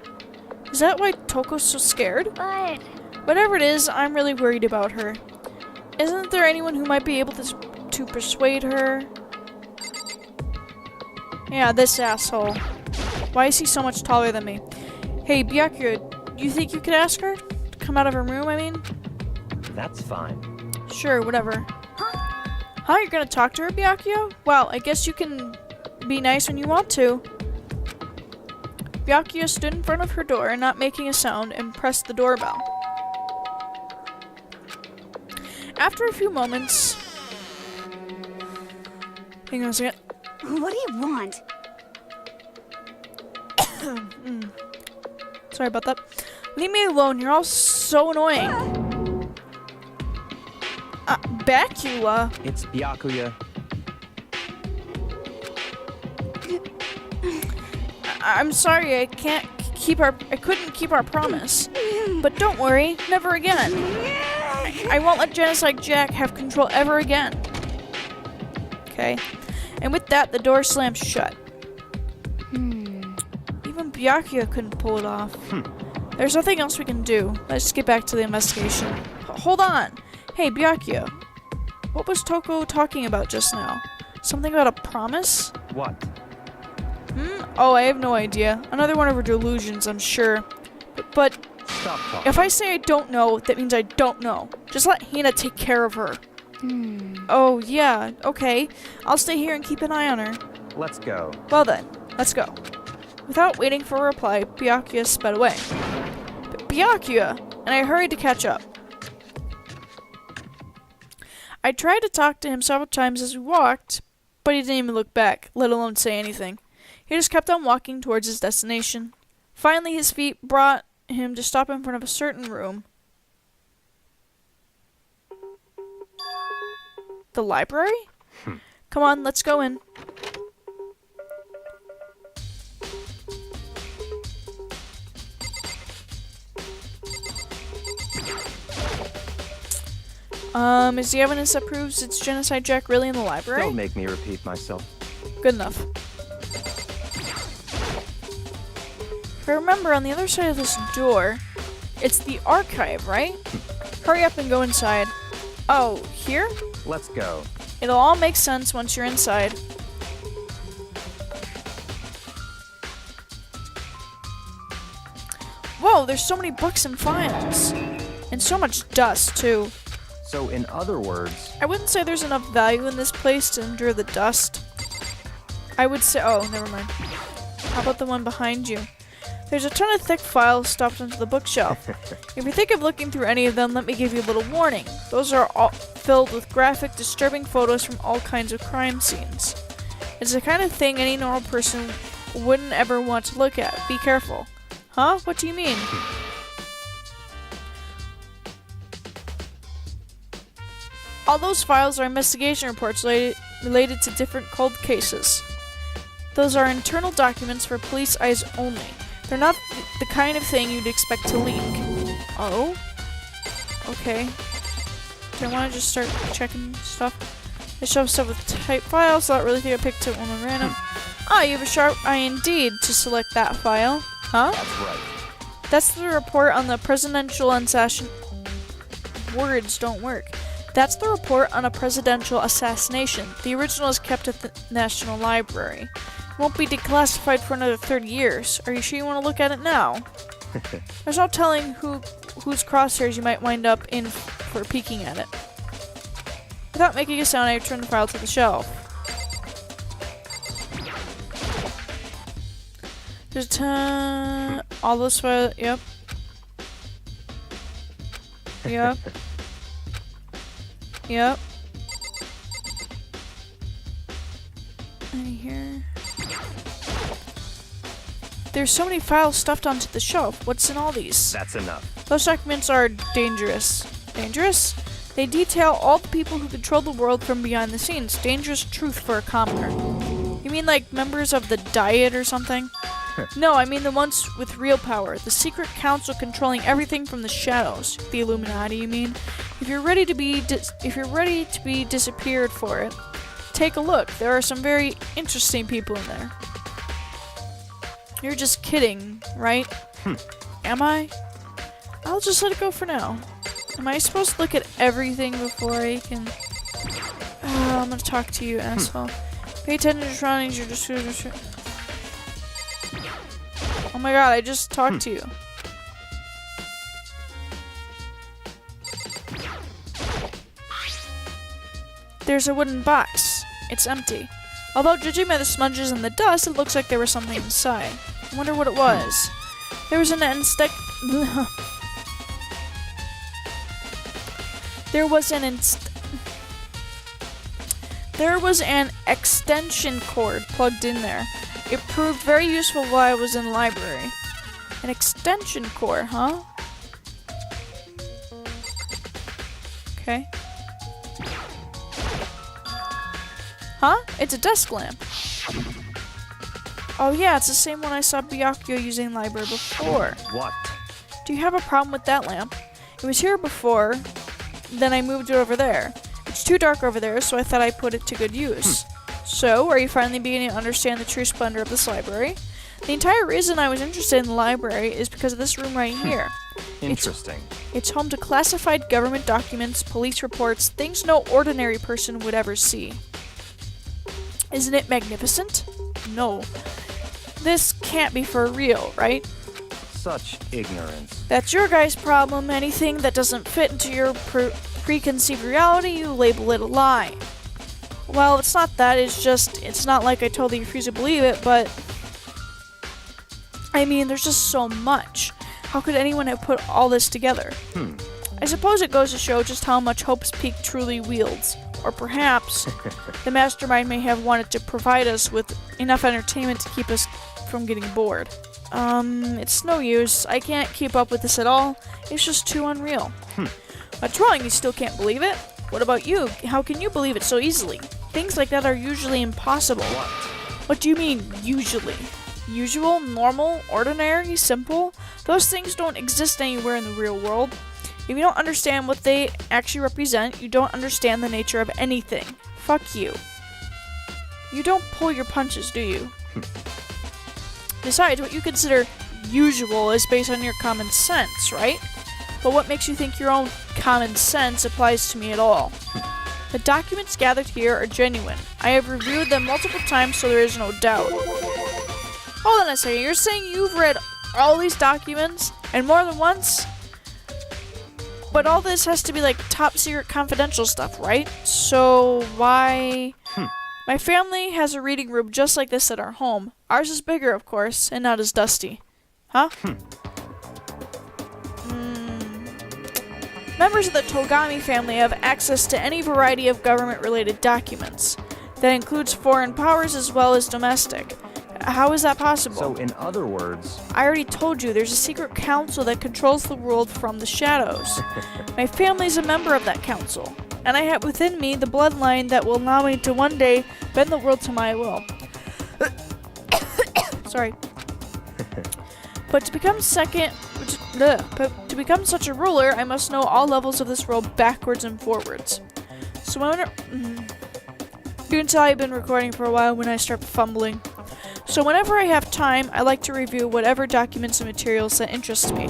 Is that why Toko's so scared? But Whatever it is, I'm really worried about her. Isn't there anyone who might be able to persuade her? Yeah, this asshole. Why is he so much taller than me? Hey, Byakuya, you think you could ask her to come out of her room, I mean? That's fine. Sure, whatever. Huh? You're gonna talk to her, Byakuya? Well, I guess you can be nice when you want to. Byakuya stood in front of her door, not making a sound, and pressed the doorbell. After a few moments... Hang on a second. what do you want? Sorry about that. Leave me alone, you're all so annoying. Byakuya? It's Byakuya. I'm sorry, I couldn't keep our promise. But don't worry, never again. I won't let Genocide Jack have control ever again. Okay. And with that, the door slams shut. Even Byakuya couldn't pull it off. There's nothing else we can do. Let's get back to the investigation. Hold on! Hey, Byakuya. What was Toko talking about just now? Something about a promise? What? Oh, I have no idea. Another one of her delusions, I'm sure. But Stop talking. if I say I don't know, that means I don't know. Just let Hina take care of her. Oh, yeah, okay. I'll stay here and keep an eye on her. Let's go. Well then, let's go. Without waiting for a reply, Byakuya sped away. But Byakuya! And I hurried to catch up. I tried to talk to him several times as we walked, but he didn't even look back, let alone say anything. He just kept on walking towards his destination. Finally, his feet brought him to stop in front of a certain room. The library? Come on, let's go in. Is the evidence that proves it's Genocide Jack really in the library? Don't make me repeat myself. Good enough. If I remember, on the other side of this door, it's the archive, right? Hurry up and go inside. Oh, here? Let's go. It'll all make sense once you're inside. Whoa, there's so many books and files. And so much dust, too. So, in other words, I wouldn't say there's enough value in this place to endure the dust. I would say— oh, never mind. How about the one behind you? There's a ton of thick files stuffed into the bookshelf. If you think of looking through any of them, let me give you a little warning. Those are all filled with graphic, disturbing photos from all kinds of crime scenes. It's the kind of thing any normal person wouldn't ever want to look at. Be careful. Huh? What do you mean? All those files are investigation reports related to different cold cases. Those are internal documents for police eyes only. They're not the kind of thing you'd expect to leak. Oh? Okay. Do I want to just start checking stuff? I shove stuff with type files, so I don't really think I picked it one at random. Ah, you have a sharp eye indeed to select that file. Huh? that's right. That's the report on the presidential assassination. Words don't work. That's the report on a presidential assassination. The original is kept at the National Library. It won't be declassified for another 30 years. Are you sure you want to look at it now? There's no telling whose crosshairs you might wind up in for peeking at it. Without making a sound, I returned the file to the shelf. There's a ton... all those files... Yep. Yep. Yep. Any here? There's so many files stuffed onto the shelf. What's in all these? That's enough. Those documents are dangerous. Dangerous? They detail all the people who control the world from behind the scenes. Dangerous truth for a commoner. You mean like members of the Diet or something? No, I mean the ones with real power. The secret council controlling everything from the shadows. The Illuminati, you mean? If you're ready to be disappeared for it, take a look. There are some very interesting people in there. You're just kidding, right? Am I? I'll just let it go for now. Am I supposed to look at everything before I can... I'm gonna talk to you, asshole. Pay attention to surroundings, you're just... Oh my god, I just talked to you. There's a wooden box. It's empty. Although, judging by the smudges and the dust, it looks like there was something inside. I wonder what it was. There was an There was an extension cord plugged in there. It proved very useful while I was in the library. An extension cord, huh? Okay. Huh? It's a desk lamp. Oh yeah, it's the same one I saw Byakuya using in the library before. What? Do you have a problem with that lamp? It was here before, then I moved it over there. It's too dark over there, so I thought I'd put it to good use. So, are you finally beginning to understand the true splendor of this library? The entire reason I was interested in the library is because of this room right here. Interesting. It's home to classified government documents, police reports, things no ordinary person would ever see. Isn't it magnificent? No. This can't be for real, right? Such ignorance. That's your guys' problem. Anything that doesn't fit into your preconceived reality, you label it a lie. Well, it's not that, it's not like I totally refuse to believe it, but I mean, there's just so much. How could anyone have put all this together? I suppose it goes to show just how much Hope's Peak truly wields. Or perhaps the mastermind may have wanted to provide us with enough entertainment to keep us from getting bored. It's no use. I can't keep up with this at all. It's just too unreal. What's wrong? You still can't believe it? What about you? How can you believe it so easily? Things like that are usually impossible. What do you mean, usually? Usual, normal, ordinary, simple? Those things don't exist anywhere in the real world. If you don't understand what they actually represent, you don't understand the nature of anything. Fuck you. You don't pull your punches, do you? Besides, what you consider usual is based on your common sense, right? But what makes you think your own common sense applies to me at all? The documents gathered here are genuine. I have reviewed them multiple times, so there is no doubt. Hold on a second, you're saying you've read all these documents, and more than once? But all this has to be like top secret confidential stuff, right? So why... My family has a reading room just like this at our home. Ours is bigger, of course, and not as dusty. Huh? Members of the Togami family have access to any variety of government-related documents. That includes foreign powers as well as domestic. How is that possible? So, in other words... I already told you, there's a secret council that controls the world from the shadows. My family's a member of that council, and I have within me the bloodline that will allow me to one day bend the world to my will. Sorry. But to become such a ruler, I must know all levels of this world backwards and forwards. So you can tell I've been recording for a while when I start fumbling. So whenever I have time, I like to review whatever documents and materials that interest me.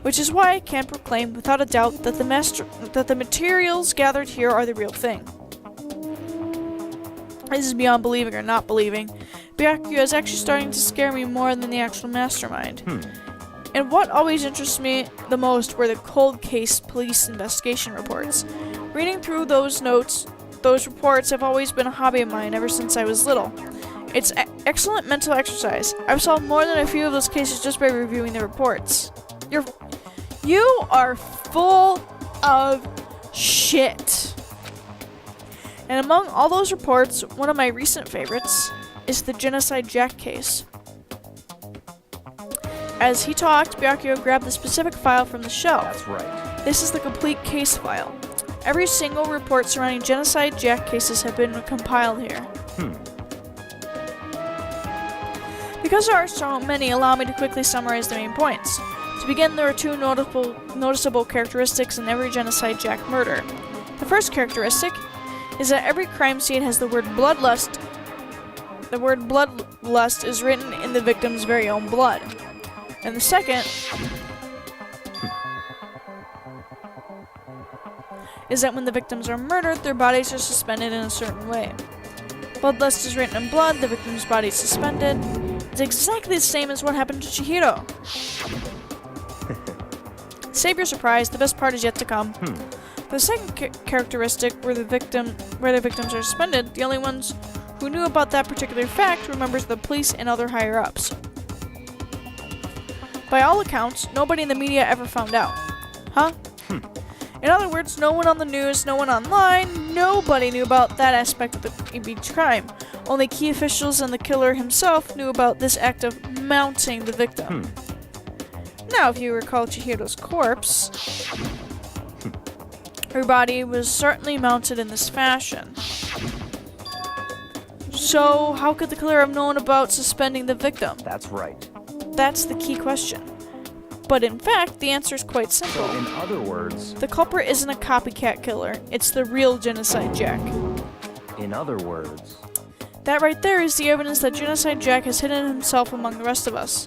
Which is why I can proclaim without a doubt that the materials gathered here are the real thing. This is beyond believing or not believing. Byakuya is actually starting to scare me more than the actual mastermind. And what always interests me the most were the cold case police investigation reports. Reading through those notes, those reports have always been a hobby of mine ever since I was little. It's excellent mental exercise. I've solved more than a few of those cases just by reviewing the reports. You are full of shit. And among all those reports, one of my recent favorites is the Genocide Jack case. As he talked, Byakuya grabbed the specific file from the shelf. That's right. This is the complete case file. Every single report surrounding Genocide Jack cases have been compiled here. Because there are so many, allow me to quickly summarize the main points. To begin, there are two noticeable characteristics in every Genocide Jack murder. The first characteristic is that every crime scene has the word bloodlust. The word bloodlust is written in the victim's very own blood. And the second is that when the victims are murdered, their bodies are suspended in a certain way. Bloodlust is written in blood, the victim's body is suspended. It's exactly the same as what happened to Chihiro. Save your surprise, the best part is yet to come. The second characteristic where the victims are suspended, the only ones who knew about that particular fact were members of the police and other higher-ups. By all accounts, nobody in the media ever found out. In other words, no one on the news, no one online, nobody knew about that aspect of each crime. Only key officials and the killer himself knew about this act of mounting the victim. Now, if you recall Chihiro's corpse, her body was certainly mounted in this fashion. So, how could the killer have known about suspending the victim? That's right. That's the key question. But in fact, the answer is quite simple. So in other words, The culprit isn't a copycat killer, it's the real Genocide Jack. in other words, That right there is the evidence that Genocide Jack has hidden himself among the rest of us.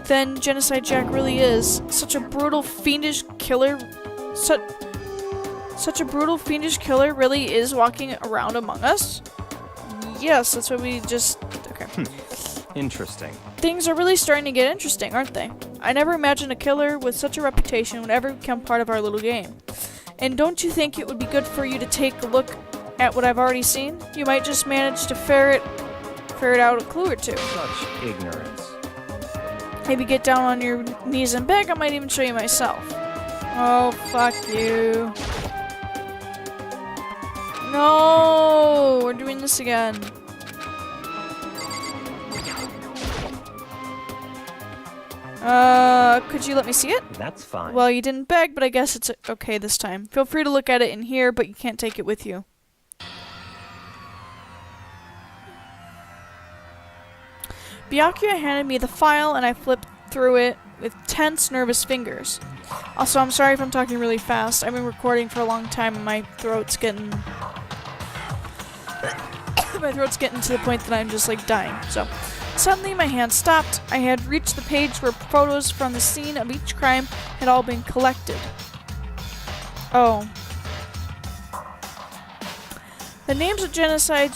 Then Genocide Jack really is such a brutal, fiendish killer. Such a brutal, fiendish killer really is walking around among us? Yes, that's what we just... Okay. interesting. Things are really starting to get interesting, aren't they? I never imagined a killer with such a reputation would ever become part of our little game. And don't you think it would be good for you to take a look at what I've already seen? You might just manage to ferret out a clue or two. Such ignorance. Maybe get down on your knees and beg. I might even show you myself. Oh, fuck you. No! We're doing this again. Could you let me see it? That's fine. Well, you didn't beg, but I guess it's okay this time. Feel free to look at it in here, but you can't take it with you. Byakuya handed me the file, and I flipped through it with tense, nervous fingers. Also, I'm sorry if I'm talking really fast. I've been recording for a long time, and my throat's getting... my throat's getting to the point that I'm just, like, dying. So, suddenly my hand stopped. I had reached the page where photos from the scene of each crime had all been collected. Oh. The names of Genocide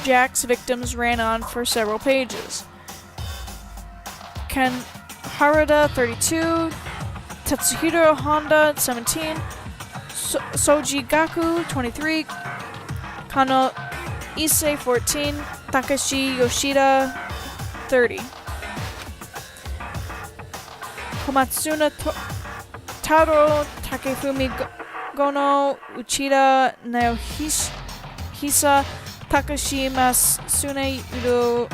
Jack's victims ran on for several pages. Ken Harada, 32, Tetsuhiro Honda, 17, Soji Gaku, 23, Kano Issei, 14, Takashi Yoshida, 30. Komatsuna Taro, Takefumi Gono, Uchida Naohisa, Takashima Sune Udo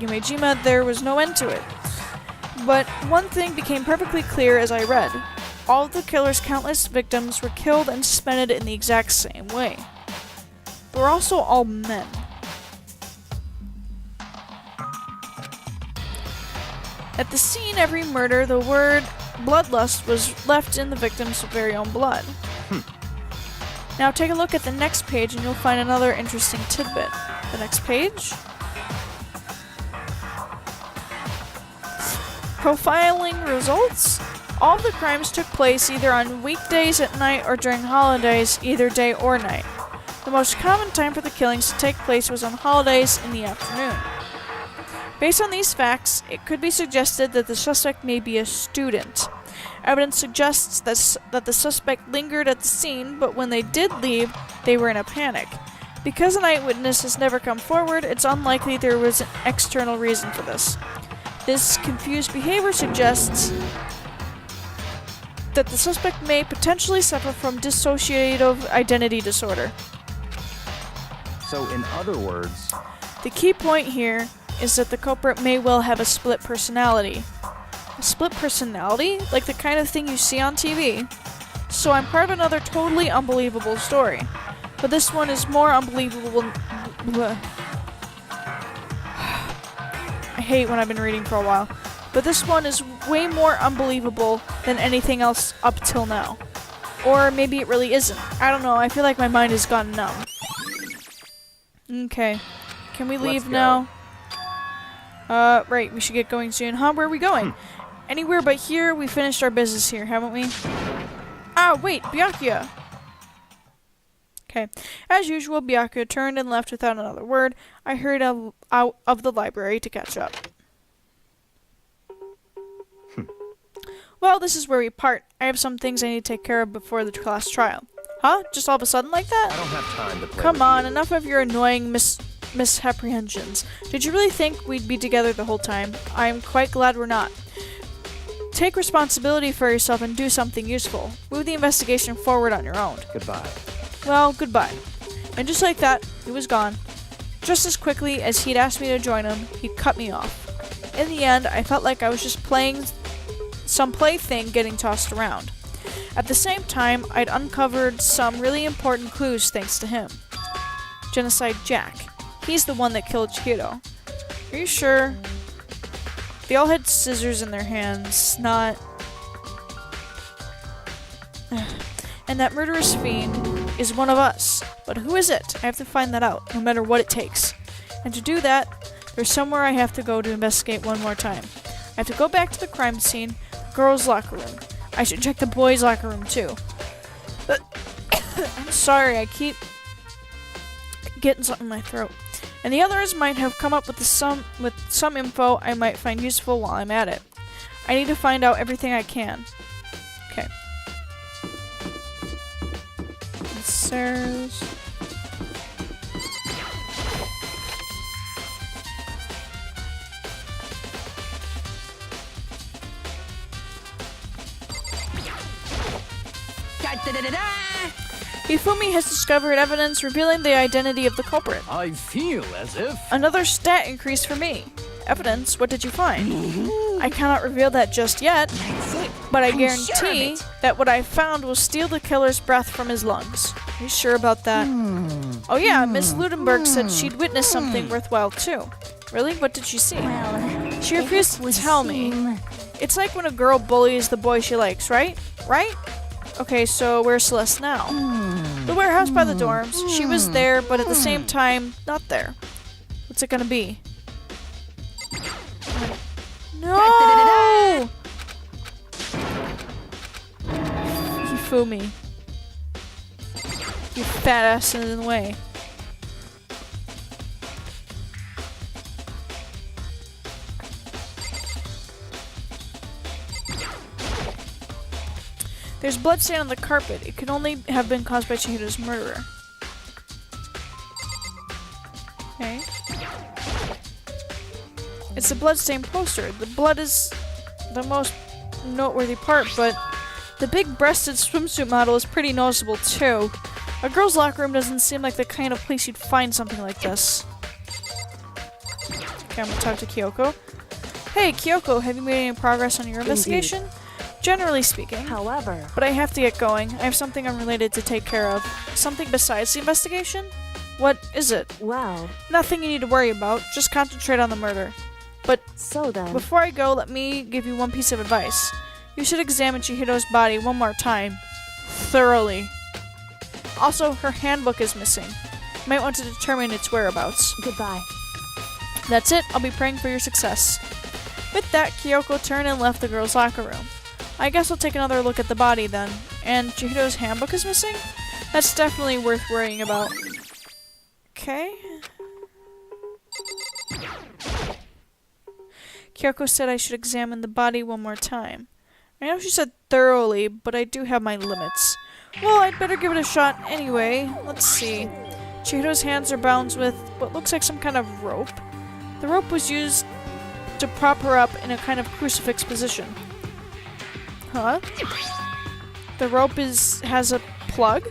Yumejima. There was no end to it. But one thing became perfectly clear as I read. All of the killer's countless victims were killed and suspended in the exact same way. They were also all men. At the scene, every murder, the word bloodlust was left in the victim's very own blood. Now take a look at the next page and you'll find another interesting tidbit. The next page. Profiling results. All of the crimes took place either on weekdays at night or during holidays, either day or night. The most common time for the killings to take place was on holidays in the afternoon. Based on these facts, it could be suggested that the suspect may be a student. Evidence suggests that the suspect lingered at the scene, but when they did leave, they were in a panic. Because an eyewitness has never come forward, it's unlikely there was an external reason for this. This confused behavior suggests that the suspect may potentially suffer from dissociative identity disorder. So in other words, The key point here is that the culprit may well have a split personality. A split personality? Like the kind of thing you see on TV. So I'm part of another totally unbelievable story. But this one is more unbelievable. I hate when I've been reading for a while. But this one is way more unbelievable than anything else up till now. Or maybe it really isn't. I don't know, I feel like my mind has gone numb. Okay. Can we leave now? Right, we should get going soon. Huh, where are we going? Anywhere but here. We finished our business here, haven't we? Ah, wait, Byakuya! Okay. As usual, Byakuya turned and left without another word. I hurried out of the library to catch up. Well, this is where we part. I have some things I need to take care of before the class trial. Huh? Just all of a sudden like that? I don't have time to play Come with on, you. enough of your annoying misapprehensions. Did you really think we'd be together the whole time? I'm quite glad we're not. Take responsibility for yourself and do something useful. Move the investigation forward on your own. Goodbye. Well, goodbye. And just like that, he was gone. Just as quickly as he'd asked me to join him, he'd cut me off. In the end, I felt like I was just playing some plaything getting tossed around. At the same time, I'd uncovered some really important clues thanks to him. Genocide Jack. He's the one that killed Chihiro. Are you sure? They all had scissors in their hands, not... And that murderous fiend is one of us. But who is it? I have to find that out, no matter what it takes. And to do that, there's somewhere I have to go to investigate one more time. I have to go back to the crime scene, the girls' locker room. I should check the boys' locker room too. I'm sorry, I keep getting something in my throat. And the others might have come up with some info I might find useful while I'm at it. I need to find out everything I can. Okay. Stairs. Hifumi has discovered evidence revealing the identity of the culprit. I feel as if... Another stat increase for me. Evidence? What did you find? I cannot reveal that just yet, but I guarantee that what I found will steal the killer's breath from his lungs. Are you sure about that? Oh yeah, Miss Ludenberg said she'd witnessed something worthwhile too. Really? What did she see? She refused to tell me. It's like when a girl bullies the boy she likes, right? Right? Okay, so where's Celeste now? The warehouse by the dorms. She was there, but at the same time, not there. What's it gonna be? No! Hifumi. You fat ass in the way. There's blood stain on the carpet. It could only have been caused by Chihiro's murderer. Okay. It's a bloodstained poster. The blood is the most noteworthy part, but the big-breasted swimsuit model is pretty noticeable too. A girl's locker room doesn't seem like the kind of place you'd find something like this. Okay, I'm gonna talk to Kyoko. Hey, Kyoko, have you made any progress on your investigation? Generally speaking. However, But I have to get going. I have something unrelated to take care of. Something besides the investigation? What is it? well, Nothing you need to worry about. Just concentrate on the murder. But so then. before I go, let me give you one piece of advice. You should examine Chihiro's body one more time. Thoroughly. Also, her handbook is missing. You might want to determine its whereabouts. Goodbye. That's it. I'll be praying for your success. With that, Kyoko turned and left the girls' locker room. I guess I'll take another look at the body then. And Chihiro's handbook is missing? That's definitely worth worrying about. Okay. Kyoko said I should examine the body one more time. I know she said thoroughly, but I do have my limits. Well, I'd better give it a shot anyway. Let's see. Chihiro's hands are bound with what looks like some kind of rope. The rope was used to prop her up in a kind of crucifix position. Huh? The rope has a plug?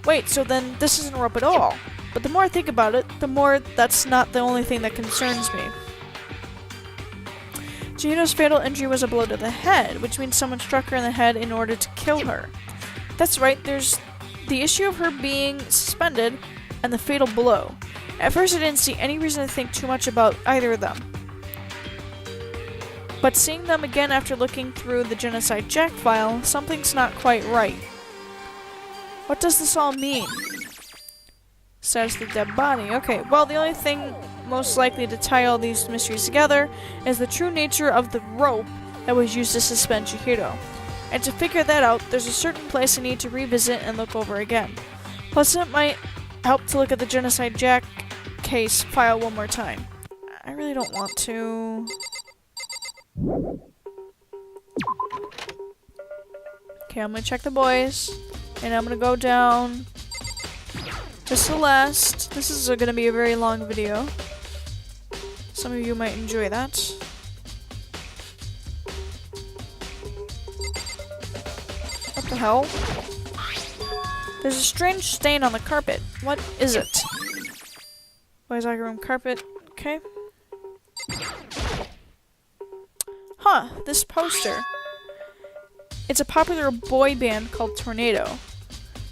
Wait, so then this isn't a rope at all. But the more I think about it, the more that's not the only thing that concerns me. Chihiro's fatal injury was a blow to the head, which means someone struck her in the head in order to kill her. That's right, there's the issue of her being suspended and the fatal blow. At first I didn't see any reason to think too much about either of them. But seeing them again after looking through the Genocide Jack file, something's not quite right. What does this all mean? Says the dead body. Okay, well, the only thing most likely to tie all these mysteries together is the true nature of the rope that was used to suspend Chihiro. And to figure that out, there's a certain place I need to revisit and look over again. Plus, it might help to look at the Genocide Jack case file one more time. I really don't want to. Okay, I'm gonna check the boys, and I'm gonna go down to Celeste. This is gonna be a very long video. Some of you might enjoy that. What the hell? There's a strange stain on the carpet. What is it? Boys' locker room carpet. Okay. Huh, this poster. It's a popular boy band called Tornado.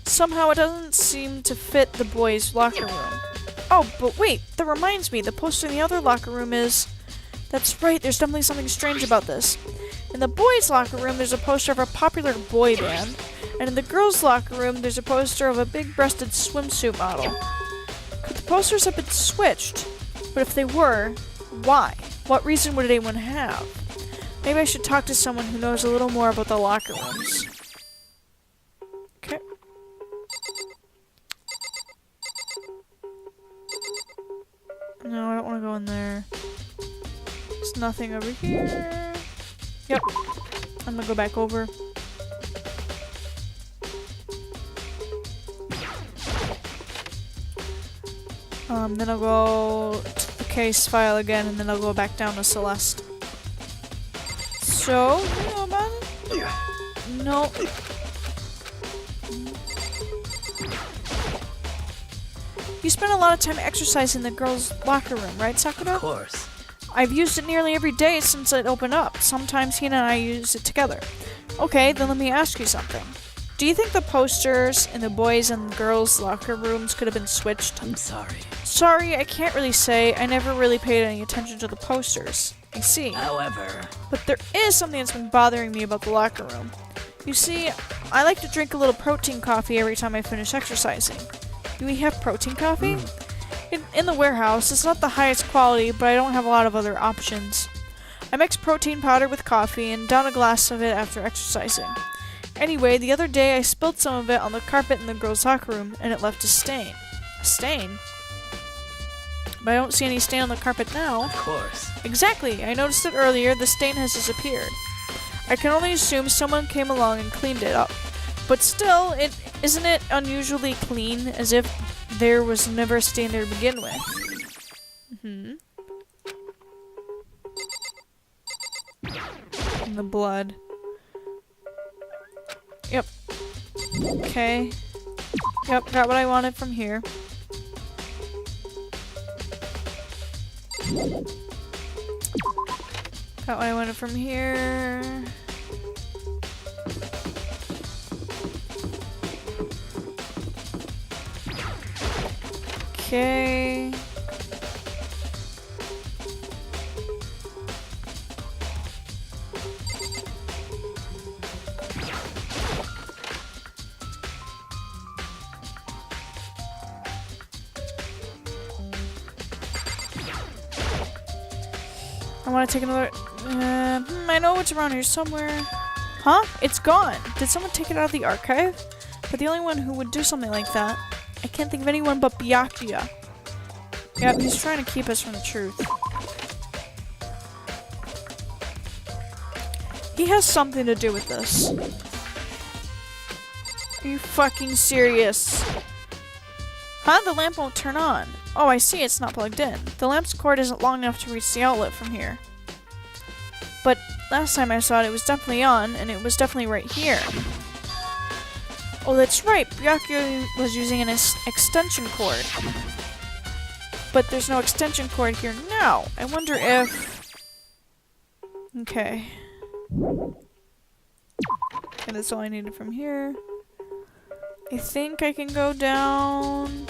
Somehow it doesn't seem to fit the boys' locker room. Oh, but wait, that reminds me, the poster in the other locker room is... That's right, there's definitely something strange about this. In the boys' locker room, there's a poster of a popular boy band, and in the girls' locker room, there's a poster of a big-breasted swimsuit model. Could the posters have been switched? But if they were, why? What reason would anyone have? Maybe I should talk to someone who knows a little more about the locker rooms. Okay. No, I don't want to go in there. There's nothing over here. Yep. I'm gonna go back over. Then I'll go to the case file again, and then I'll go back down to Celeste. So, you know about it? No. You spend a lot of time exercising in the girls' locker room, right, Sakura? Of course. I've used it nearly every day since it opened up. Sometimes Hina and I use it together. Okay, then let me ask you something. Do you think the posters in the boys' and girls' locker rooms could have been switched? I'm sorry. Sorry, I can't really say. I never really paid any attention to the posters. I see. However, But there is something that's been bothering me about the locker room. You see, I like to drink a little protein coffee every time I finish exercising. Do we have protein coffee? In the warehouse, it's not the highest quality, but I don't have a lot of other options. I mix protein powder with coffee and down a glass of it after exercising. Anyway, the other day I spilled some of it on the carpet in the girls' locker room, and it left a stain. A stain? But I don't see any stain on the carpet now. of course. Exactly, I noticed it earlier, the stain has disappeared. I can only assume someone came along and cleaned it up. But still, isn't it unusually clean, as if there was never a stain there to begin with? And the blood. Yep. Okay. Yep, got what I wanted from here. Got what I wanted from here. Okay. I want to take another... I know it's around here somewhere. Huh? It's gone. Did someone take it out of the archive? But the only one who would do something like that... I can't think of anyone but Byakuya. Yep, he's trying to keep us from the truth. He has something to do with this. Are you fucking serious? Huh? The lamp won't turn on. Oh, I see, it's not plugged in. The lamp's cord isn't long enough to reach the outlet from here. But last time I saw it, it was definitely on, and it was definitely right here. Oh, that's right, Byakuya was using an extension cord. But there's no extension cord here now. I wonder if... Okay. Okay, that's all I needed from here. I think I can go down...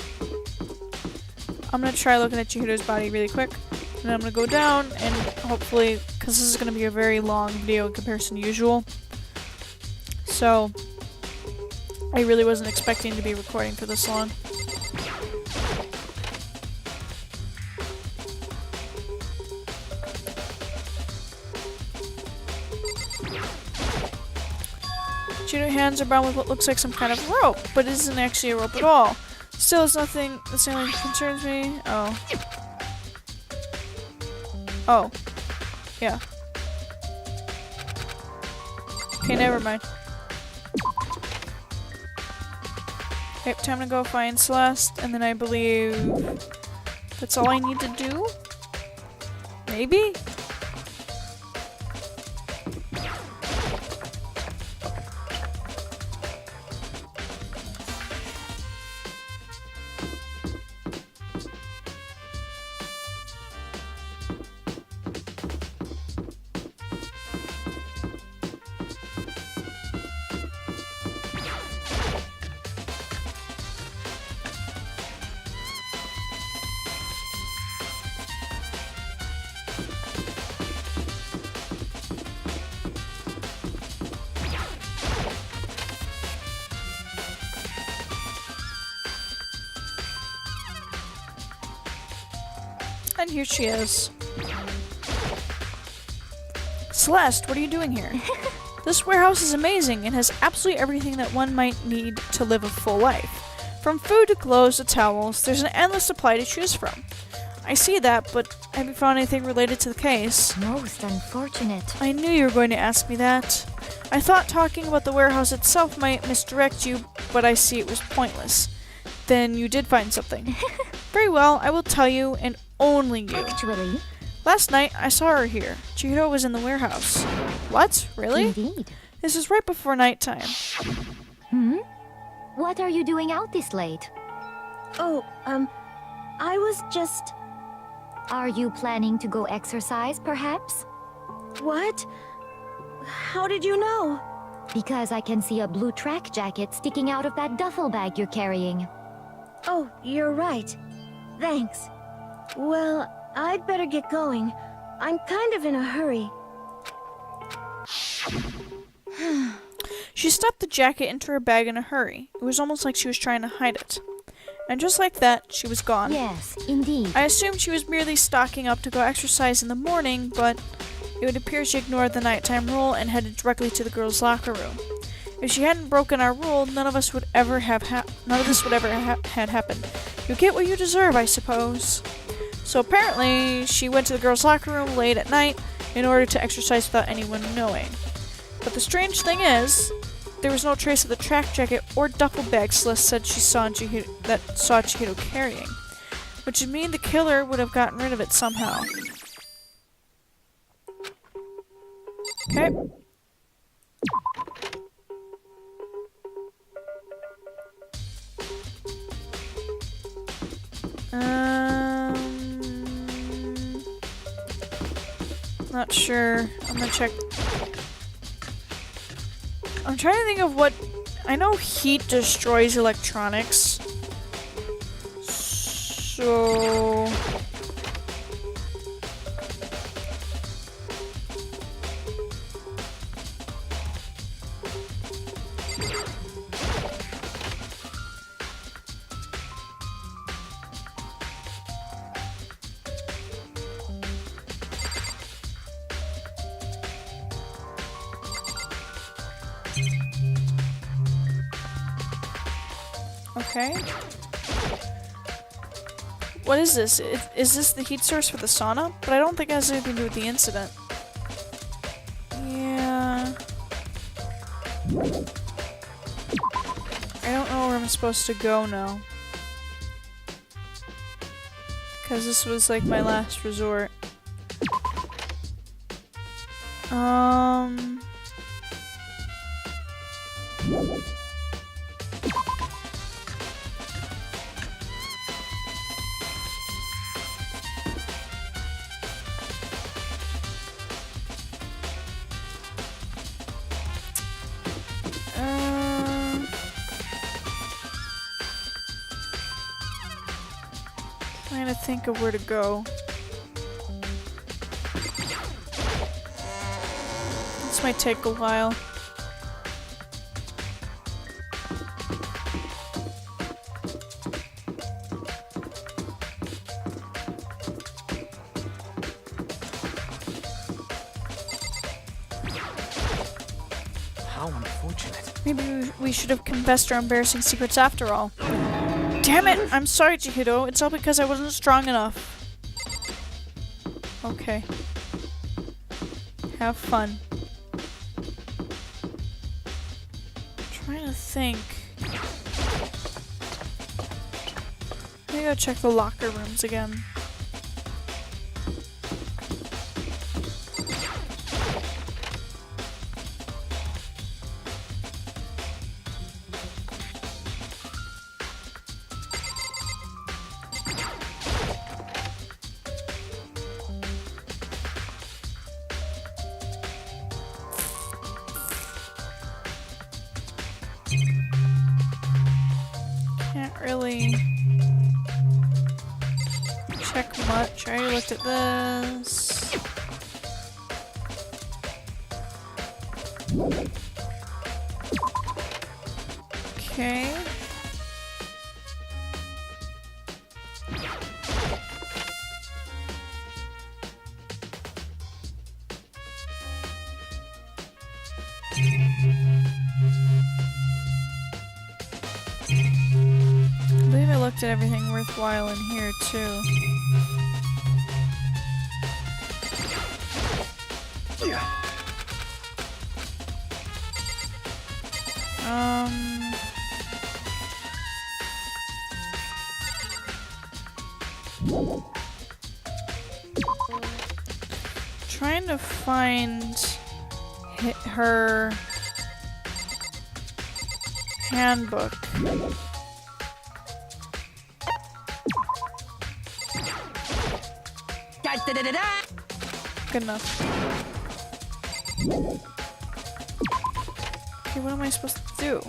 I'm gonna try looking at Chihiro's body really quick. And I'm gonna go down and hopefully... Because this is gonna be a very long video in comparison to usual. So... I really wasn't expecting to be recording for this long. Chihiro hands are bound with what looks like some kind of rope, but it isn't actually a rope at all. Still, it's nothing that only concerns me. Oh. Oh. Yeah. Okay, never mind. Okay, time to go find Celeste, and then I believe that's all I need to do? Maybe? And here she is. Celeste, what are you doing here? This warehouse is amazing and has absolutely everything that one might need to live a full life. From food to clothes to towels, there's an endless supply to choose from. I see that, but have you found anything related to the case? Most unfortunate. I knew you were going to ask me that. I thought talking about the warehouse itself might misdirect you, but I see it was pointless. Then you did find something. Very well, I will tell you, and only you. Actually, Last night, I saw her here. Chihiro was in the warehouse. What? Really? indeed. This was right before nighttime. What are you doing out this late? Oh, I was just... Are you planning to go exercise, perhaps? What? How did you know? Because I can see a blue track jacket sticking out of that duffel bag you're carrying. Oh, you're right. Thanks. Well, I'd better get going. I'm kind of in a hurry. She stuffed the jacket into her bag in a hurry. It was almost like she was trying to hide it. And just like that, she was gone. Yes, indeed. I assumed she was merely stocking up to go exercise in the morning, but it would appear she ignored the nighttime rule and headed directly to the girls' locker room. If she hadn't broken our rule, none of this would ever have had happened. You get what you deserve, I suppose. So apparently, she went to the girls' locker room late at night in order to exercise without anyone knowing. But the strange thing is, there was no trace of the track jacket or duffel bag Celeste said she saw Chihiro carrying, which would mean the killer would have gotten rid of it somehow. Okay. Not sure. I'm gonna check. I'm trying to think of what... I know heat destroys electronics. So... Okay. What is this? Is this the heat source for the sauna? But I don't think it has anything to do with the incident. Yeah. I don't know where I'm supposed to go now. Because this was like my last resort. Trying to think of where to go. This might take a while. How unfortunate. Maybe we should have confessed our embarrassing secrets after all. Damn it! I'm sorry, Chihiro. It's all because I wasn't strong enough. Okay. Have fun. Trying to think. Maybe go check the locker rooms again. Can't really check much. I already looked at this. Okay. looked at everything worthwhile in here, too. Trying to find her handbook. Good enough. Okay, what am I supposed to do?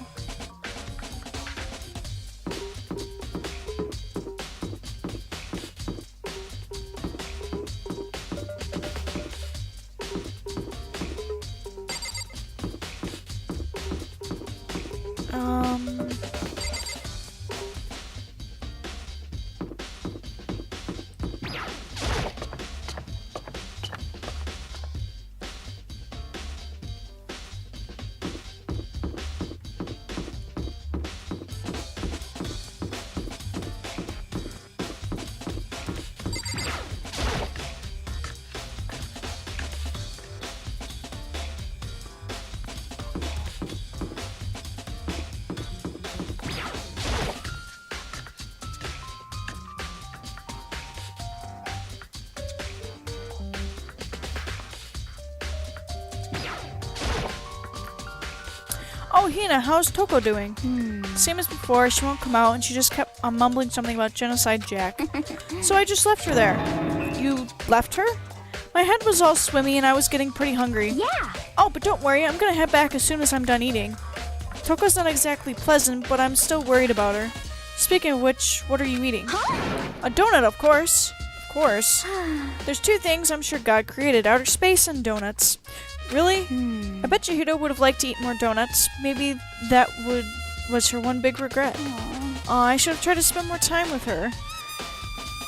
Oh, Hina, how's Toko doing? Same as before, she won't come out and she just kept mumbling something about Genocide Jack. So I just left her there. You left her? My head was all swimmy and I was getting pretty hungry. Yeah. Oh, but don't worry, I'm gonna head back as soon as I'm done eating. Toko's not exactly pleasant, but I'm still worried about her. Speaking of which, what are you eating? Huh? A donut, of course. Of course. There's two things I'm sure God created, outer space and donuts. Really? I bet Chihiro would have liked to eat more donuts. Maybe that was her one big regret. I should have tried to spend more time with her.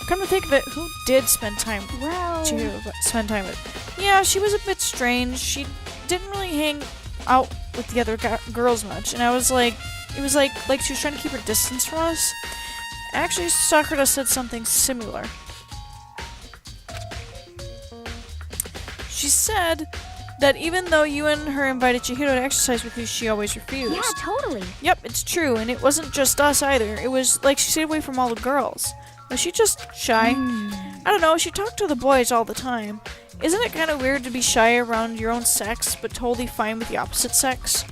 Come to think of it, who did spend time Well, Chihiro spend time with? Yeah, she was a bit strange. She didn't really hang out with the other girls much, and I was like, it was like she was trying to keep her distance from us. Actually, Sakura said something similar. She said that even though you and her invited Chihiro to exercise with you, she always refused. yeah, totally. Yep, it's true, and it wasn't just us either. It was like she stayed away from all the girls. Was she just shy? I don't know, she talked to the boys all the time. Isn't it kind of weird to be shy around your own sex, but totally fine with the opposite sex?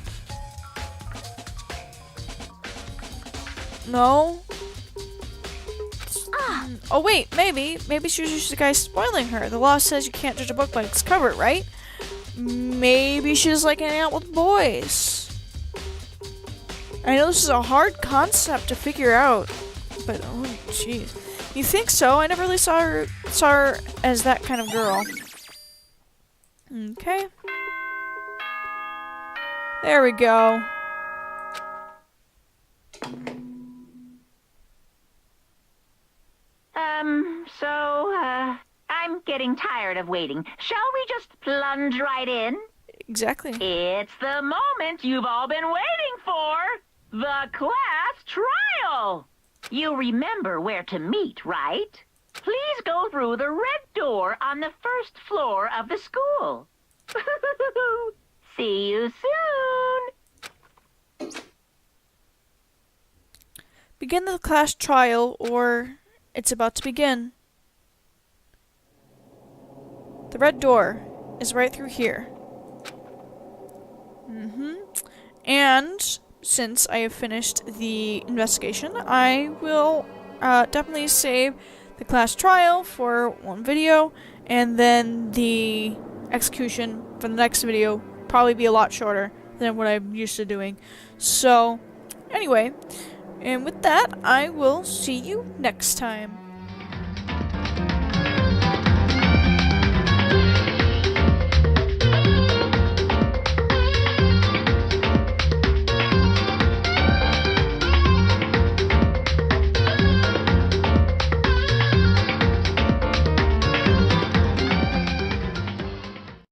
No? Oh wait, maybe she was just the guy spoiling her. The law says you can't judge a book by its cover, right? Maybe she just like hanging out with boys. I know this is a hard concept to figure out, but oh jeez. You think so? I never really saw her as that kind of girl. Okay. There we go. I'm getting tired of waiting. Shall we just plunge right in? Exactly. It's the moment you've all been waiting for. The class trial. You remember where to meet, right? Please go through the red door on the first floor of the school. See you soon. Begin the class trial, or it's about to begin. The red door is right through here. And since I have finished the investigation, I will definitely save the class trial for one video, and then the execution for the next video probably be a lot shorter than what I'm used to doing. So, anyway, and with that, I will see you next time.